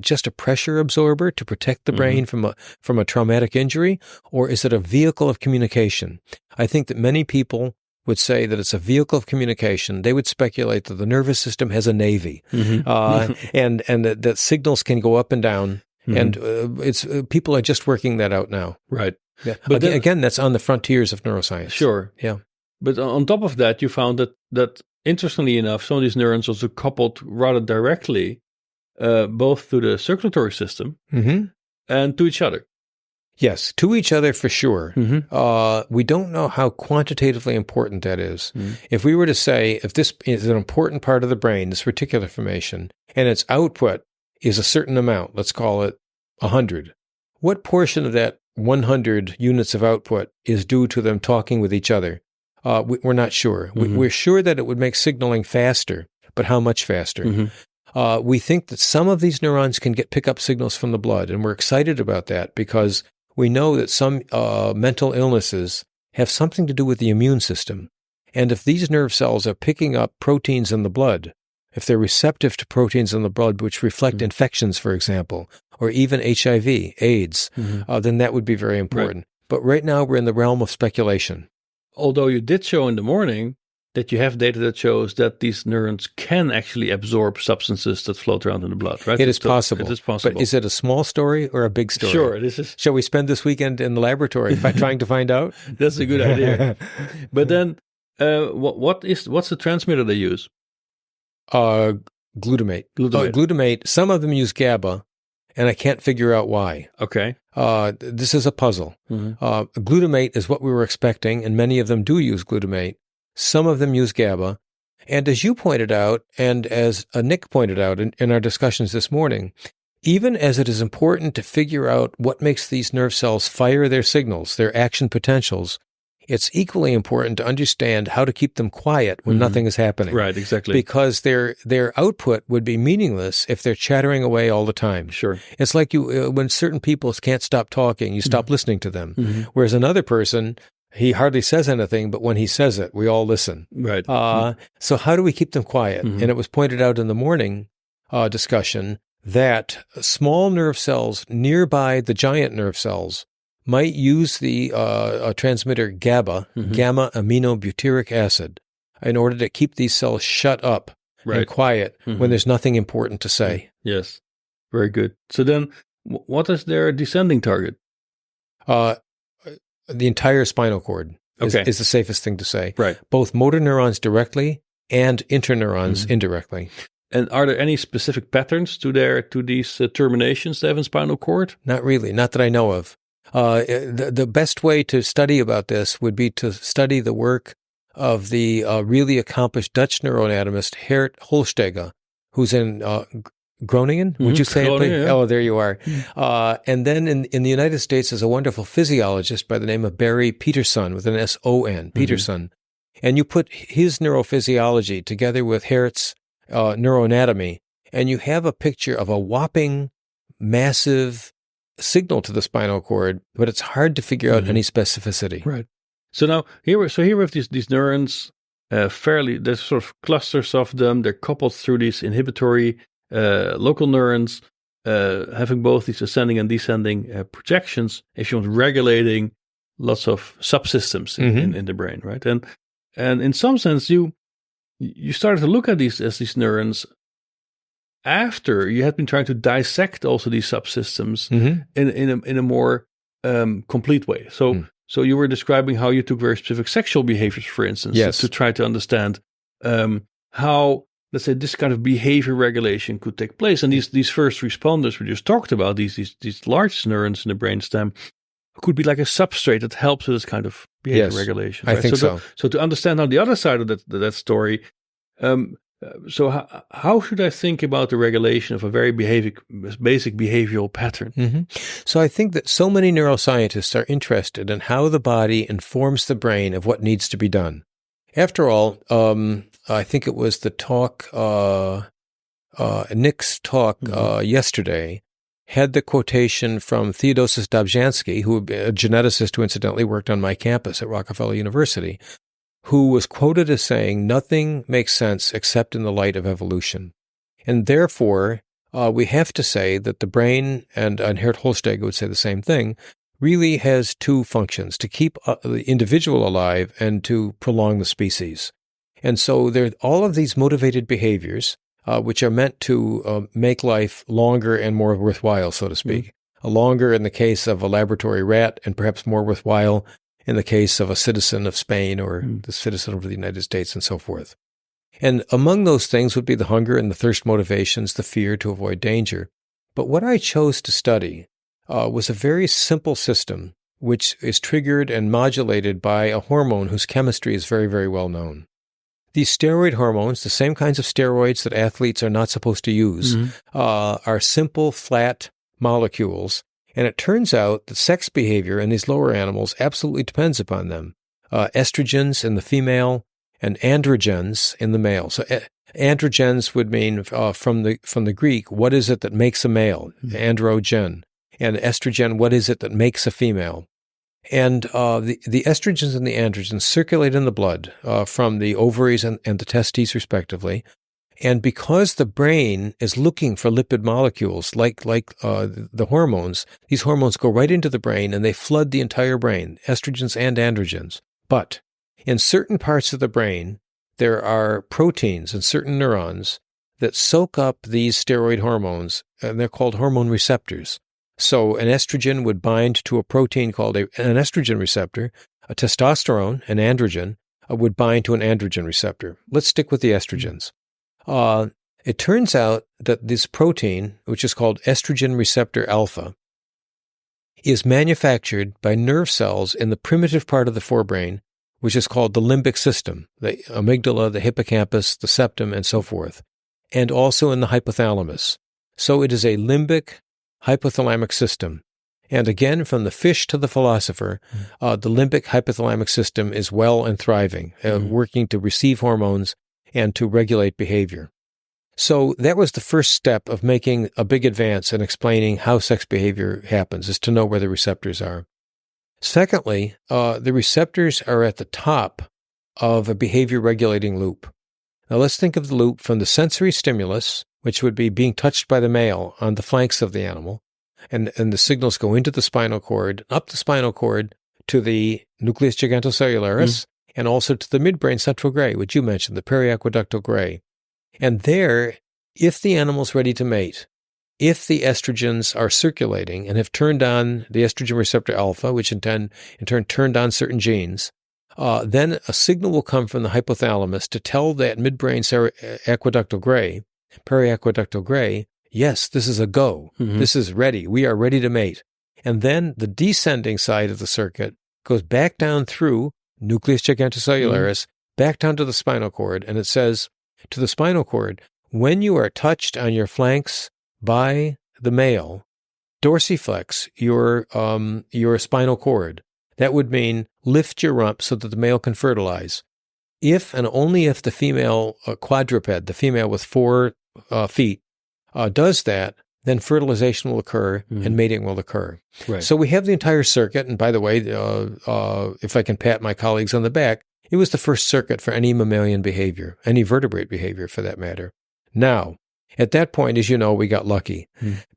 just a pressure absorber to protect the brain from a traumatic injury, or is it a vehicle of communication? I think that many people would say that it's a vehicle of communication. They would speculate that the nervous system has a navy, and that signals can go up and down. And people are just working that out now. Right. Yeah. But again, that's on the frontiers of neuroscience. Sure. Yeah. But on top of that, you found that interestingly enough, some of these neurons also coupled rather directly both to the circulatory system and to each other. Yes, to each other for sure. We don't know how quantitatively important that is. If we were to say, if this is an important part of the brain, this reticular formation, and its output is a certain amount, let's call it 100. What portion of that 100 units of output is due to them talking with each other? We're not sure. We're sure that it would make signaling faster, but how much faster? We think that some of these neurons can pick up signals from the blood, and we're excited about that because we know that some mental illnesses have something to do with the immune system. And if these nerve cells are picking up proteins in the blood, if they're receptive to proteins in the blood which reflect infections, for example, or even HIV, AIDS, then that would be very important. Right. But right now we're in the realm of speculation. Although you did show in the morning that you have data that shows that these neurons can actually absorb substances that float around in the blood, right? It is possible. It is possible. But is it a small story or a big story? Sure, this is. Shall we spend this weekend in the laboratory trying to find out? That's a good idea. But then, what's the transmitter they use? Glutamate. Glutamate. Some of them use GABA, and I can't figure out why. Okay. This is a puzzle. Glutamate is what we were expecting, and many of them do use glutamate. Some of them use GABA. And as you pointed out, and as Nick pointed out in our discussions this morning, even as it is important to figure out what makes these nerve cells fire their signals, their action potentials, it's equally important to understand how to keep them quiet when nothing is happening. Right, exactly. Because their output would be meaningless if they're chattering away all the time. Sure. It's like when certain people can't stop talking, you stop listening to them. Whereas another person, he hardly says anything, but when he says it, we all listen. Right. So how do we keep them quiet? And it was pointed out in the morning discussion that small nerve cells nearby the giant nerve cells might use the transmitter GABA, gamma aminobutyric acid, in order to keep these cells shut up and quiet when there's nothing important to say. Yes, very good. So then, what is their descending target? The entire spinal cord is the safest thing to say. Right. Both motor neurons directly and interneurons indirectly. And are there any specific patterns to these terminations they have in spinal cord? Not really, not that I know of. The best way to study about this would be to study the work of the really accomplished Dutch neuroanatomist Geert Holstege, who's in Groningen, would you say Groningen, it? yeah. Oh, there you are. And then in the United States is a wonderful physiologist by the name of Barry Peterson, with an S-O-N, Peterson. And you put his neurophysiology together with Geert's neuroanatomy, and you have a picture of a whopping, massive signal to the spinal cord, but it's hard to figure out any specificity. Right. So now here we have these neurons, there's sort of clusters of them. They're coupled through these inhibitory local neurons, having both these ascending and descending projections, if you want, regulating lots of subsystems in the brain, right? And in some sense, you started to look at these as these neurons after you had been trying to dissect also these subsystems in a more complete way. So you were describing how you took very specific sexual behaviors, for instance, to try to understand how, let's say, this kind of behavior regulation could take place. And these first responders we just talked about, these large neurons in the brainstem, could be like a substrate that helps with this kind of behavior regulation. Right? I think so. So to understand on the other side of that story, so how should I think about the regulation of a very basic behavioral pattern? So I think that so many neuroscientists are interested in how the body informs the brain of what needs to be done. After all, I think it was the talk, Nick's talk yesterday, had the quotation from Theodosis Dobzhansky, who a geneticist who incidentally worked on my campus at Rockefeller University, who was quoted as saying, "Nothing makes sense except in the light of evolution." And therefore, we have to say that the brain, and Geert Holstege would say the same thing, really has two functions: to keep the individual alive and to prolong the species. And so there are all of these motivated behaviors, which are meant to make life longer and more worthwhile, so to speak. Longer in the case of a laboratory rat, and perhaps more worthwhile in the case of a citizen of Spain or the citizen of the United States and so forth. And among those things would be the hunger and the thirst motivations, the fear to avoid danger. But what I chose to study was a very simple system which is triggered and modulated by a hormone whose chemistry is very, very well known. These steroid hormones, the same kinds of steroids that athletes are not supposed to use, are simple, flat molecules. And it turns out that sex behavior in these lower animals absolutely depends upon them. Estrogens in the female and androgens in the male. So androgens would mean, from the Greek, what is it that makes a male? Androgen. And estrogen, what is it that makes a female? And the estrogens and the androgens circulate in the blood from the ovaries and the testes, respectively. And because the brain is looking for lipid molecules like the hormones, these hormones go right into the brain and they flood the entire brain, estrogens and androgens. But in certain parts of the brain, there are proteins and certain neurons that soak up these steroid hormones, and they're called hormone receptors. So an estrogen would bind to a protein called an estrogen receptor. A testosterone, an androgen, would bind to an androgen receptor. Let's stick with the estrogens. It turns out that this protein, which is called estrogen receptor alpha, is manufactured by nerve cells in the primitive part of the forebrain, which is called the limbic system, the amygdala, the hippocampus, the septum, and so forth, and also in the hypothalamus. So it is a limbic hypothalamic system. And again, from the fish to the philosopher, the limbic hypothalamic system is well and thriving, working to receive hormones and to regulate behavior. So that was the first step of making a big advance in explaining how sex behavior happens, is to know where the receptors are. Secondly, the receptors are at the top of a behavior regulating loop. Now let's think of the loop from the sensory stimulus, which would be being touched by the male on the flanks of the animal, and the signals go into the spinal cord, up the spinal cord to the nucleus gigantocellularis, and also to the midbrain central gray, which you mentioned, the periaqueductal gray. And there, if the animal's ready to mate, if the estrogens are circulating and have turned on the estrogen receptor alpha, which in turn turned on certain genes, then a signal will come from the hypothalamus to tell that midbrain periaqueductal gray, yes, this is a go. This is ready. We are ready to mate. And then the descending side of the circuit goes back down through nucleus gigantocellularis, back down to the spinal cord, and it says to the spinal cord, when you are touched on your flanks by the male, dorsiflex your spinal cord. That would mean lift your rump so that the male can fertilize. If and only if the female quadruped, the female with 4 feet, does that, then fertilization will occur and mating will occur. Right. So we have the entire circuit. And by the way, if I can pat my colleagues on the back, it was the first circuit for any mammalian behavior, any vertebrate behavior for that matter. Now, at that point, as you know, we got lucky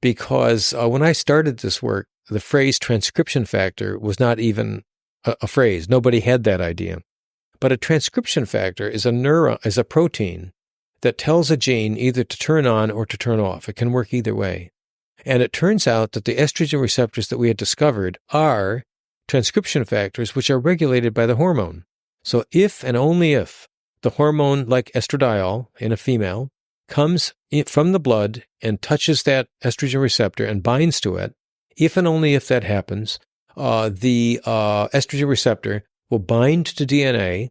because when I started this work, the phrase transcription factor was not even a phrase. Nobody had that idea. But a transcription factor is a protein that tells a gene either to turn on or to turn off. It can work either way. And it turns out that the estrogen receptors that we had discovered are transcription factors which are regulated by the hormone. So if and only if the hormone, like estradiol in a female, comes from the blood and touches that estrogen receptor and binds to it, if and only if that happens, the estrogen receptor will bind to DNA,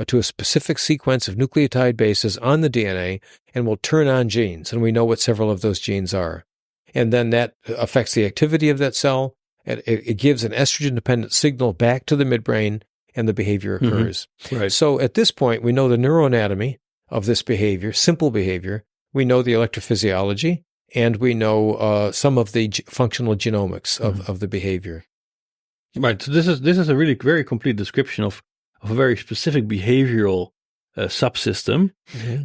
to a specific sequence of nucleotide bases on the DNA, and will turn on genes. And we know what several of those genes are. And then that affects the activity of that cell. It gives an estrogen-dependent signal back to the midbrain, and the behavior occurs. Right. So at this point, we know the neuroanatomy of this behavior, simple behavior. We know the electrophysiology, and we know some of the functional genomics of the behavior. Right. So this is a really very complete description of a very specific behavioral subsystem.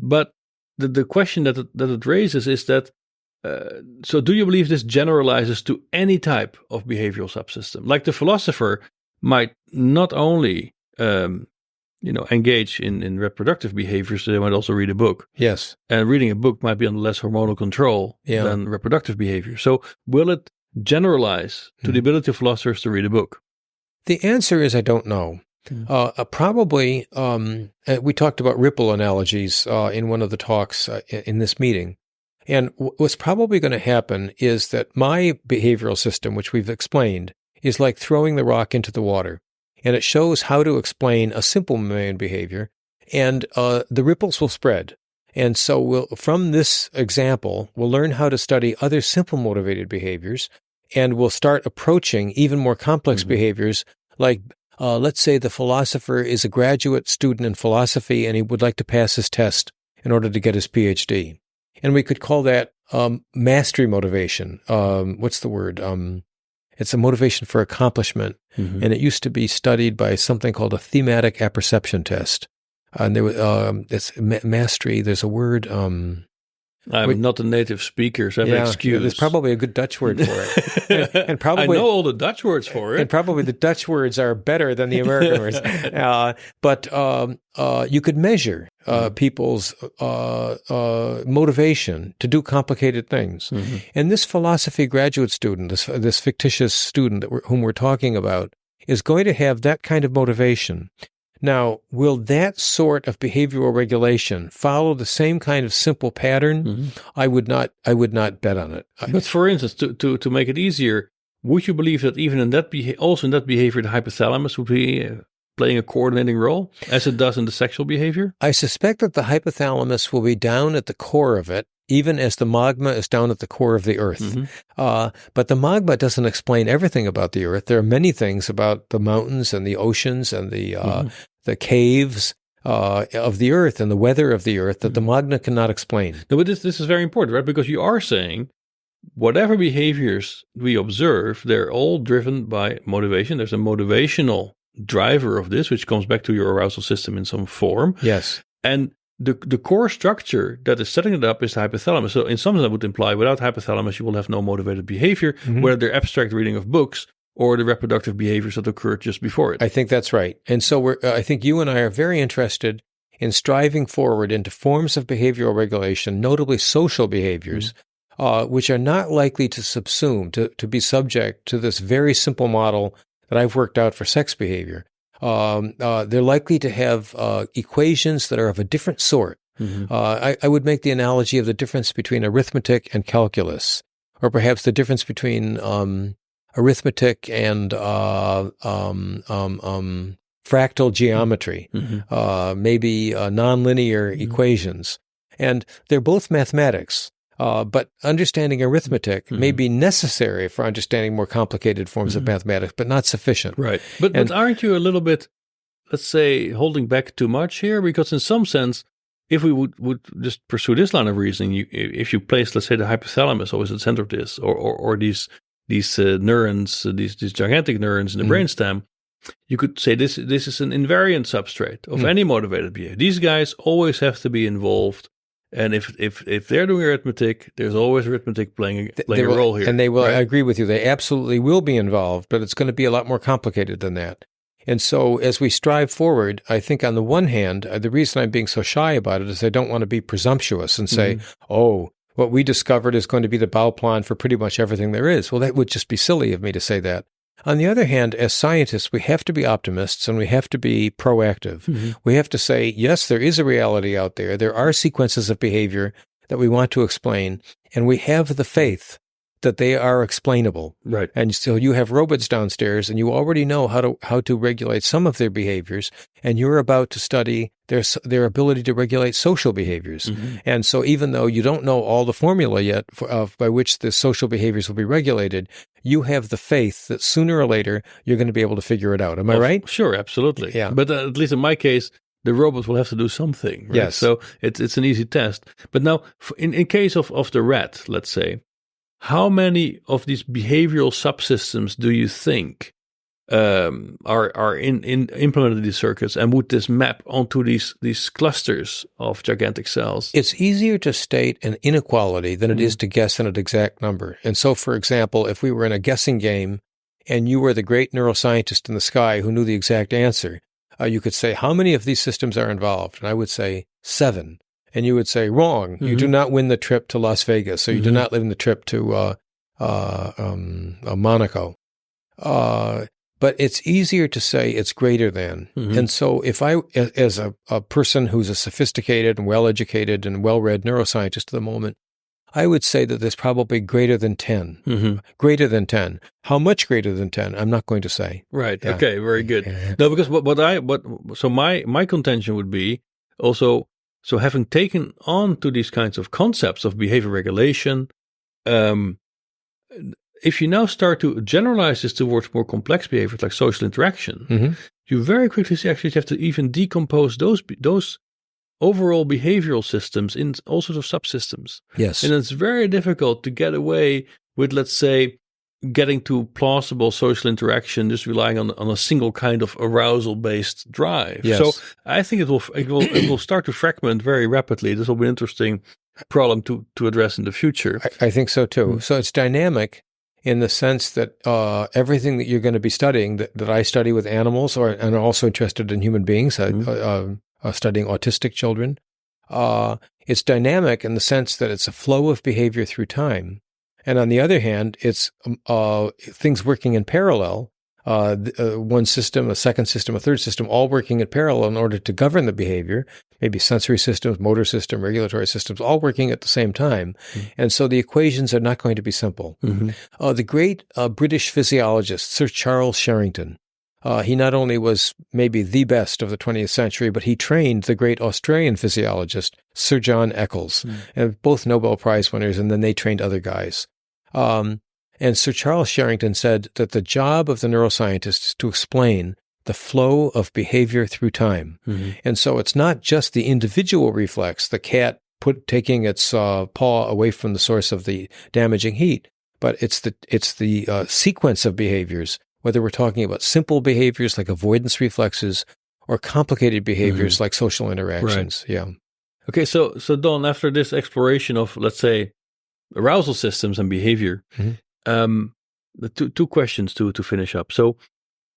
But the question that it raises is that, so do you believe this generalizes to any type of behavioral subsystem? Like the philosopher might not only engage in reproductive behaviors, they might also read a book. Yes. And reading a book might be under less hormonal control than reproductive behavior. So will it generalize to the ability of philosophers to read a book? The answer is I don't know. Probably, we talked about ripple analogies in one of the talks in this meeting. And what's probably going to happen is that my behavioral system, which we've explained, is like throwing the rock into the water. And it shows how to explain a simple mammalian behavior, and the ripples will spread. And so from this example, we'll learn how to study other simple motivated behaviors, and we'll start approaching even more complex behaviors like let's say the philosopher is a graduate student in philosophy and he would like to pass his test in order to get his PhD. And we could call that mastery motivation. What's the word? It's a motivation for accomplishment. And it used to be studied by something called a thematic apperception test. And there was it's mastery. There's a word. I'm not a native speaker, so I have an excuse. There's probably a good Dutch word for it. and probably, I know all the Dutch words for it. And probably the Dutch words are better than the American words. But you could measure people's motivation to do complicated things. And this philosophy graduate student, this fictitious student whom we're talking about, is going to have that kind of motivation. Now, will that sort of behavioral regulation follow the same kind of simple pattern? I would not bet on it. But for instance, to make it easier, would you believe that even in that also in that behavior, the hypothalamus would be playing a coordinating role as it does in the sexual behavior? I suspect that the hypothalamus will be down at the core of it, even as the magma is down at the core of the earth. But the magma doesn't explain everything about the earth. There are many things about the mountains and the oceans and the caves of the earth and the weather of the earth that the magma cannot explain. No, but this is very important, right? Because you are saying whatever behaviors we observe, they're all driven by motivation. There's a motivational driver of this, which comes back to your arousal system in some form. Yes. And the core structure that is setting it up is the hypothalamus. So in some sense, that would imply without hypothalamus, you will have no motivated behavior, whether they're abstract reading of books or the reproductive behaviors that occurred just before it. I think that's right. And so I think you and I are very interested in striving forward into forms of behavioral regulation, notably social behaviors, which are not likely to subsume, to be subject to this very simple model that I've worked out for sex behavior. They're likely to have equations that are of a different sort. I would make the analogy of the difference between arithmetic and calculus, or perhaps the difference between arithmetic and fractal geometry, maybe nonlinear equations. And they're both mathematics. But understanding arithmetic may be necessary for understanding more complicated forms of mathematics, but not sufficient. Right. But aren't you a little bit, let's say, holding back too much here? Because in some sense, if we would just pursue this line of reasoning, if you place, let's say, the hypothalamus always at the center of this, or these neurons, these gigantic neurons in the brainstem, you could say this is an invariant substrate of any motivated behavior. These guys always have to be involved. And if they're doing arithmetic, there's always arithmetic playing a role here. And they will, right? I agree with you, they absolutely will be involved, but it's going to be a lot more complicated than that. And so as we strive forward, I think on the one hand, the reason I'm being so shy about it is I don't want to be presumptuous and say, oh, what we discovered is going to be the bow plan for pretty much everything there is. Well, that would just be silly of me to say that. On the other hand, as scientists, we have to be optimists and we have to be proactive. We have to say, yes, there is a reality out there. There are sequences of behavior that we want to explain, and we have the faith that they are explainable. Right. And so you have robots downstairs and you already know how to regulate some of their behaviors, and you're about to study their ability to regulate social behaviors. And so even though you don't know all the formula yet by which the social behaviors will be regulated, you have the faith that sooner or later you're going to be able to figure it out. Am I right? Sure, absolutely. Yeah. But at least in my case, the robots will have to do something. Right? Yes. So it's an easy test. But now, in case of the rat, let's say, how many of these behavioral subsystems do you think are implemented in these circuits, and would this map onto these clusters of gigantic cells? It's easier to state an inequality than it is to guess an exact number. And so, for example, if we were in a guessing game and you were the great neuroscientist in the sky who knew the exact answer, you could say, how many of these systems are involved? And I would say 7. And you would say, wrong. You do not win the trip to Las Vegas, or you do not win the trip to Monaco. But it's easier to say it's greater than. And so if I, as a person who's a sophisticated and well-educated and well-read neuroscientist at the moment, I would say that there's probably greater than 10. Greater than 10. How much greater than 10? I'm not going to say. Right. Yeah. Okay. Very good. No, because so my contention would be also, so having taken on to these kinds of concepts of behavior regulation, if you now start to generalize this towards more complex behaviors like social interaction, you very quickly actually have to even decompose those overall behavioral systems in all sorts of subsystems. Yes. And it's very difficult to get away with, let's say, getting to plausible social interaction just relying on a single kind of arousal-based drive. Yes. So I think it will start to fragment very rapidly. This will be an interesting problem to address in the future. I think so too. So it's dynamic in the sense that everything that you're going to be studying, that I study with animals, and I'm also interested in human beings, studying autistic children, it's dynamic in the sense that it's a flow of behavior through time. And on the other hand, it's things working in parallel, one system, a second system, a third system, all working in parallel in order to govern the behavior, maybe sensory systems, motor system, regulatory systems, all working at the same time. And so the equations are not going to be simple. The great British physiologist, Sir Charles Sherrington, he not only was maybe the best of the 20th century, but he trained the great Australian physiologist, Sir John Eccles, and both Nobel Prize winners, and then they trained other guys. And Sir Charles Sherrington said that the job of the neuroscientist is to explain the flow of behavior through time. And so it's not just the individual reflex, the cat taking its paw away from the source of the damaging heat, but it's the sequence of behaviors, whether we're talking about simple behaviors like avoidance reflexes or complicated behaviors like social interactions. Right. Yeah. Okay, so Don, after this exploration of, let's say, arousal systems and behavior, the two questions to finish up. So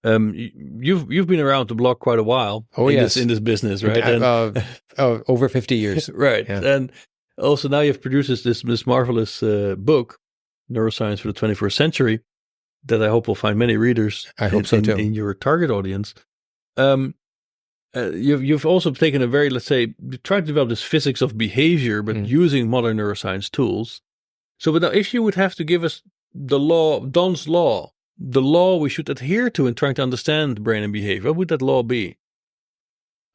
you've been around the block quite a while in this business, right? And, over 50 years. Right. Yeah. And also now you've produced this marvelous book, Neuroscience for the 21st Century, that I hope will find many readers. I hope so too. In your target audience. You've also taken a very, let's say, tried to develop this physics of behavior, but using modern neuroscience tools. So, but now if you would have to give us the law, Don's law, the law we should adhere to in trying to understand brain and behavior? What would that law be?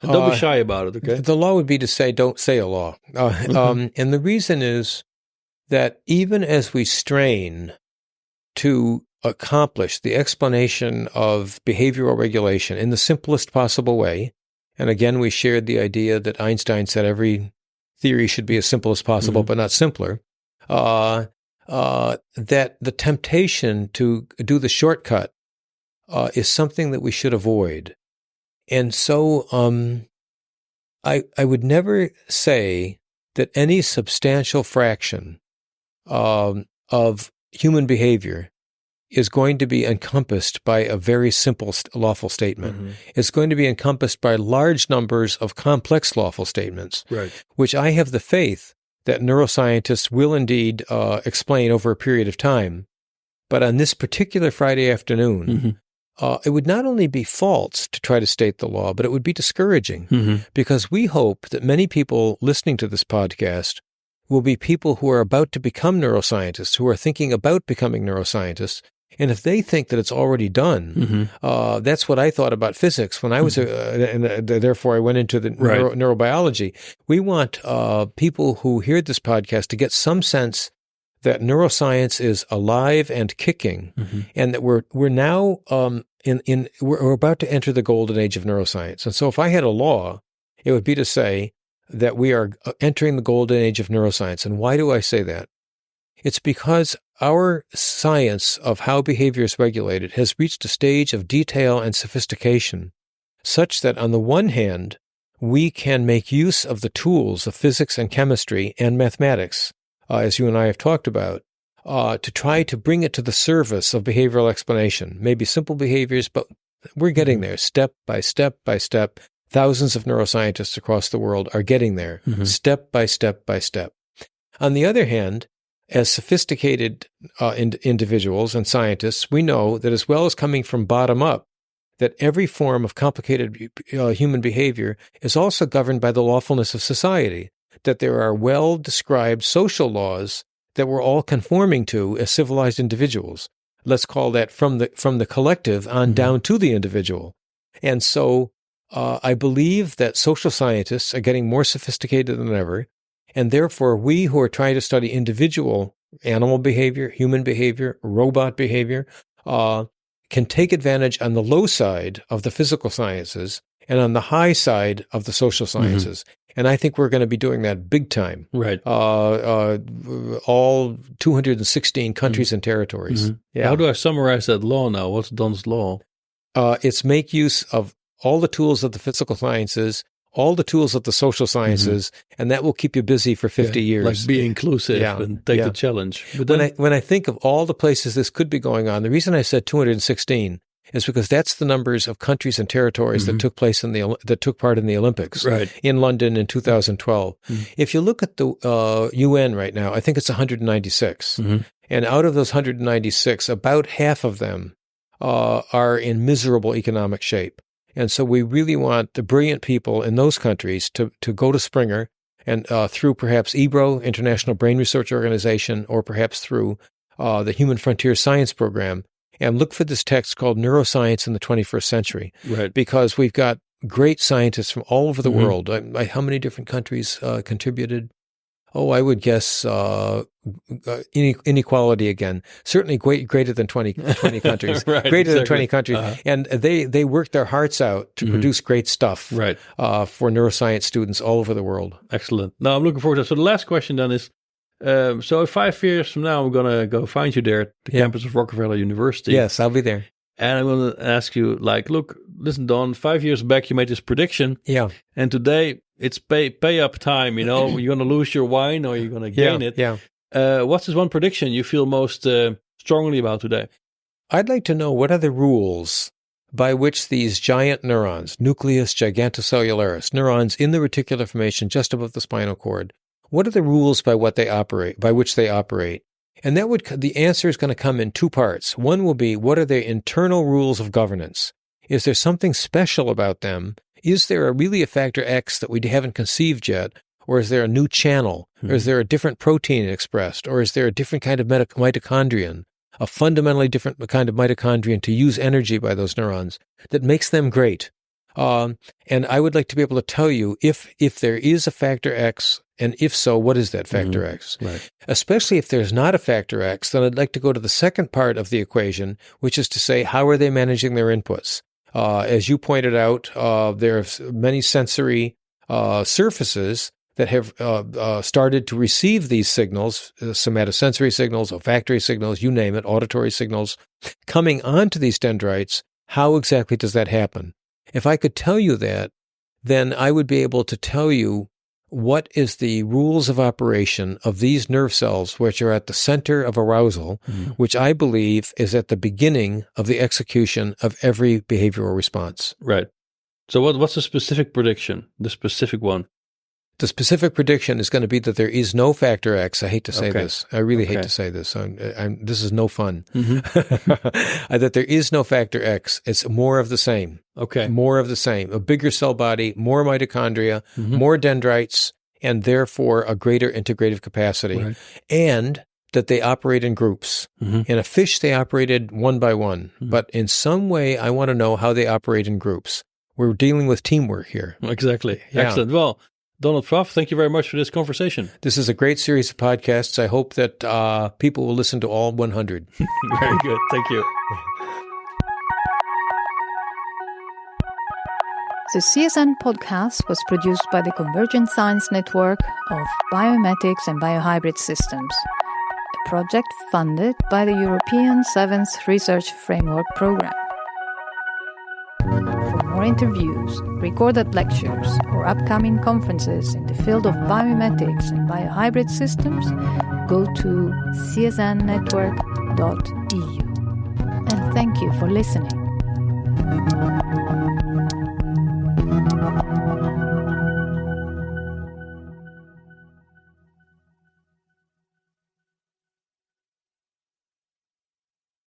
And don't be shy about it, okay? The law would be to say, don't say a law. And the reason is that even as we strain to accomplish the explanation of behavioral regulation in the simplest possible way, and again, we shared the idea that Einstein said every theory should be as simple as possible, but not simpler, that the temptation to do the shortcut is something that we should avoid. And so I would never say that any substantial fraction of human behavior is going to be encompassed by a very simple lawful statement. It's going to be encompassed by large numbers of complex lawful statements, which I have the faith that neuroscientists will indeed explain over a period of time. But on this particular Friday afternoon, it would not only be false to try to state the law, but it would be discouraging because we hope that many people listening to this podcast will be people who are about to become neuroscientists, who are thinking about becoming neuroscientists. And if they think that it's already done, that's what I thought about physics when I was, and therefore I went into the neurobiology. We want people who hear this podcast to get some sense that neuroscience is alive and kicking, and that we're now we're about to enter the golden age of neuroscience. And so if I had a law, it would be to say that we are entering the golden age of neuroscience. And why do I say that? It's because our science of how behavior is regulated has reached a stage of detail and sophistication such that on the one hand, we can make use of the tools of physics and chemistry and mathematics, as you and I have talked about, to try to bring it to the service of behavioral explanation. Maybe simple behaviors, but we're getting there step by step by step. Thousands of neuroscientists across the world are getting there step by step by step. On the other hand, as sophisticated individuals and scientists, we know that as well as coming from bottom up, that every form of complicated human behavior is also governed by the lawfulness of society, that there are well-described social laws that we're all conforming to as civilized individuals. Let's call that from the collective on down to the individual. And so I believe that social scientists are getting more sophisticated than ever, and therefore we who are trying to study individual animal behavior, human behavior, robot behavior, can take advantage on the low side of the physical sciences and on the high side of the social sciences. And I think we're going to be doing that big time. Right. All 216 countries and territories. How do I summarize that law now? What's Don's law? It's make use of all the tools of the physical sciences, all the tools of the social sciences, and that will keep you busy for 50 years. Like be inclusive and take the challenge. But then, when I think of all the places this could be going on, the reason I said 216 is because that's the numbers of countries and territories that took place that took part in the Olympics in London in 2012. If you look at the UN right now, I think it's 196. And out of those 196, about half of them are in miserable economic shape. And so we really want the brilliant people in those countries to go to Springer and through perhaps IBRO, International Brain Research Organization, or perhaps through the Human Frontier Science Program, and look for this text called Neuroscience in the 21st Century. Right. Because we've got great scientists from all over the world. How many different countries contributed? Oh, I would guess inequality again. Certainly greater than 20 countries. Greater than 20 countries. And they worked their hearts out to produce great stuff for neuroscience students all over the world. Excellent. Now, I'm looking forward to that. So the last question then is, so 5 years from now, I'm going to go find you there at the campus of Rockefeller University. Yes, I'll be there. And I'm going to ask you, look, listen, Don, 5 years back, you made this prediction. Yeah. And today, it's pay up time, you're going to lose your wine or you're going to gain it. Yeah. What's this one prediction you feel most strongly about today? I'd like to know what are the rules by which these giant neurons, nucleus gigantocellularis, neurons in the reticular formation just above the spinal cord, what are the rules by which they operate? And the answer is going to come in two parts. One will be, what are their internal rules of governance? Is there something special about them? Is there really a factor X that we haven't conceived yet? Or is there a new channel? Or is there a different protein expressed? Or is there a different kind of mitochondrion? a fundamentally different kind of mitochondria and to use energy by those neurons that makes them great. And I would like to be able to tell you if there is a factor X, and if so, what is that factor X? Right. Especially if there's not a factor X, then I'd like to go to the second part of the equation, which is to say, how are they managing their inputs? As you pointed out, there are many sensory surfaces that have started to receive these signals, somatosensory signals, olfactory signals, you name it, auditory signals, coming onto these dendrites. How exactly does that happen? If I could tell you that, then I would be able to tell you what is the rules of operation of these nerve cells, which are at the center of arousal, which I believe is at the beginning of the execution of every behavioral response. Right. So what's the specific prediction, the specific one? The specific prediction is going to be that there is no factor X. I hate to say this. I really hate to say this. This is no fun. That there is no factor X. It's more of the same. Okay. More of the same. A bigger cell body, more mitochondria, more dendrites, and therefore a greater integrative capacity. Right. And that they operate in groups. In a fish, they operated one by one. But in some way, I want to know how they operate in groups. We're dealing with teamwork here. Exactly. Yeah. Excellent. Well, Donald Pfaff, thank you very much for this conversation. This is a great series of podcasts. I hope that people will listen to all 100. Very good. Thank you. The CSN podcast was produced by the Convergent Science Network of Biomimetics and Biohybrid Systems, a project funded by the European 7th Research Framework Programme. For more interviews, recorded lectures, or upcoming conferences in the field of biomimetics and biohybrid systems, go to csnnetwork.eu. And thank you for listening.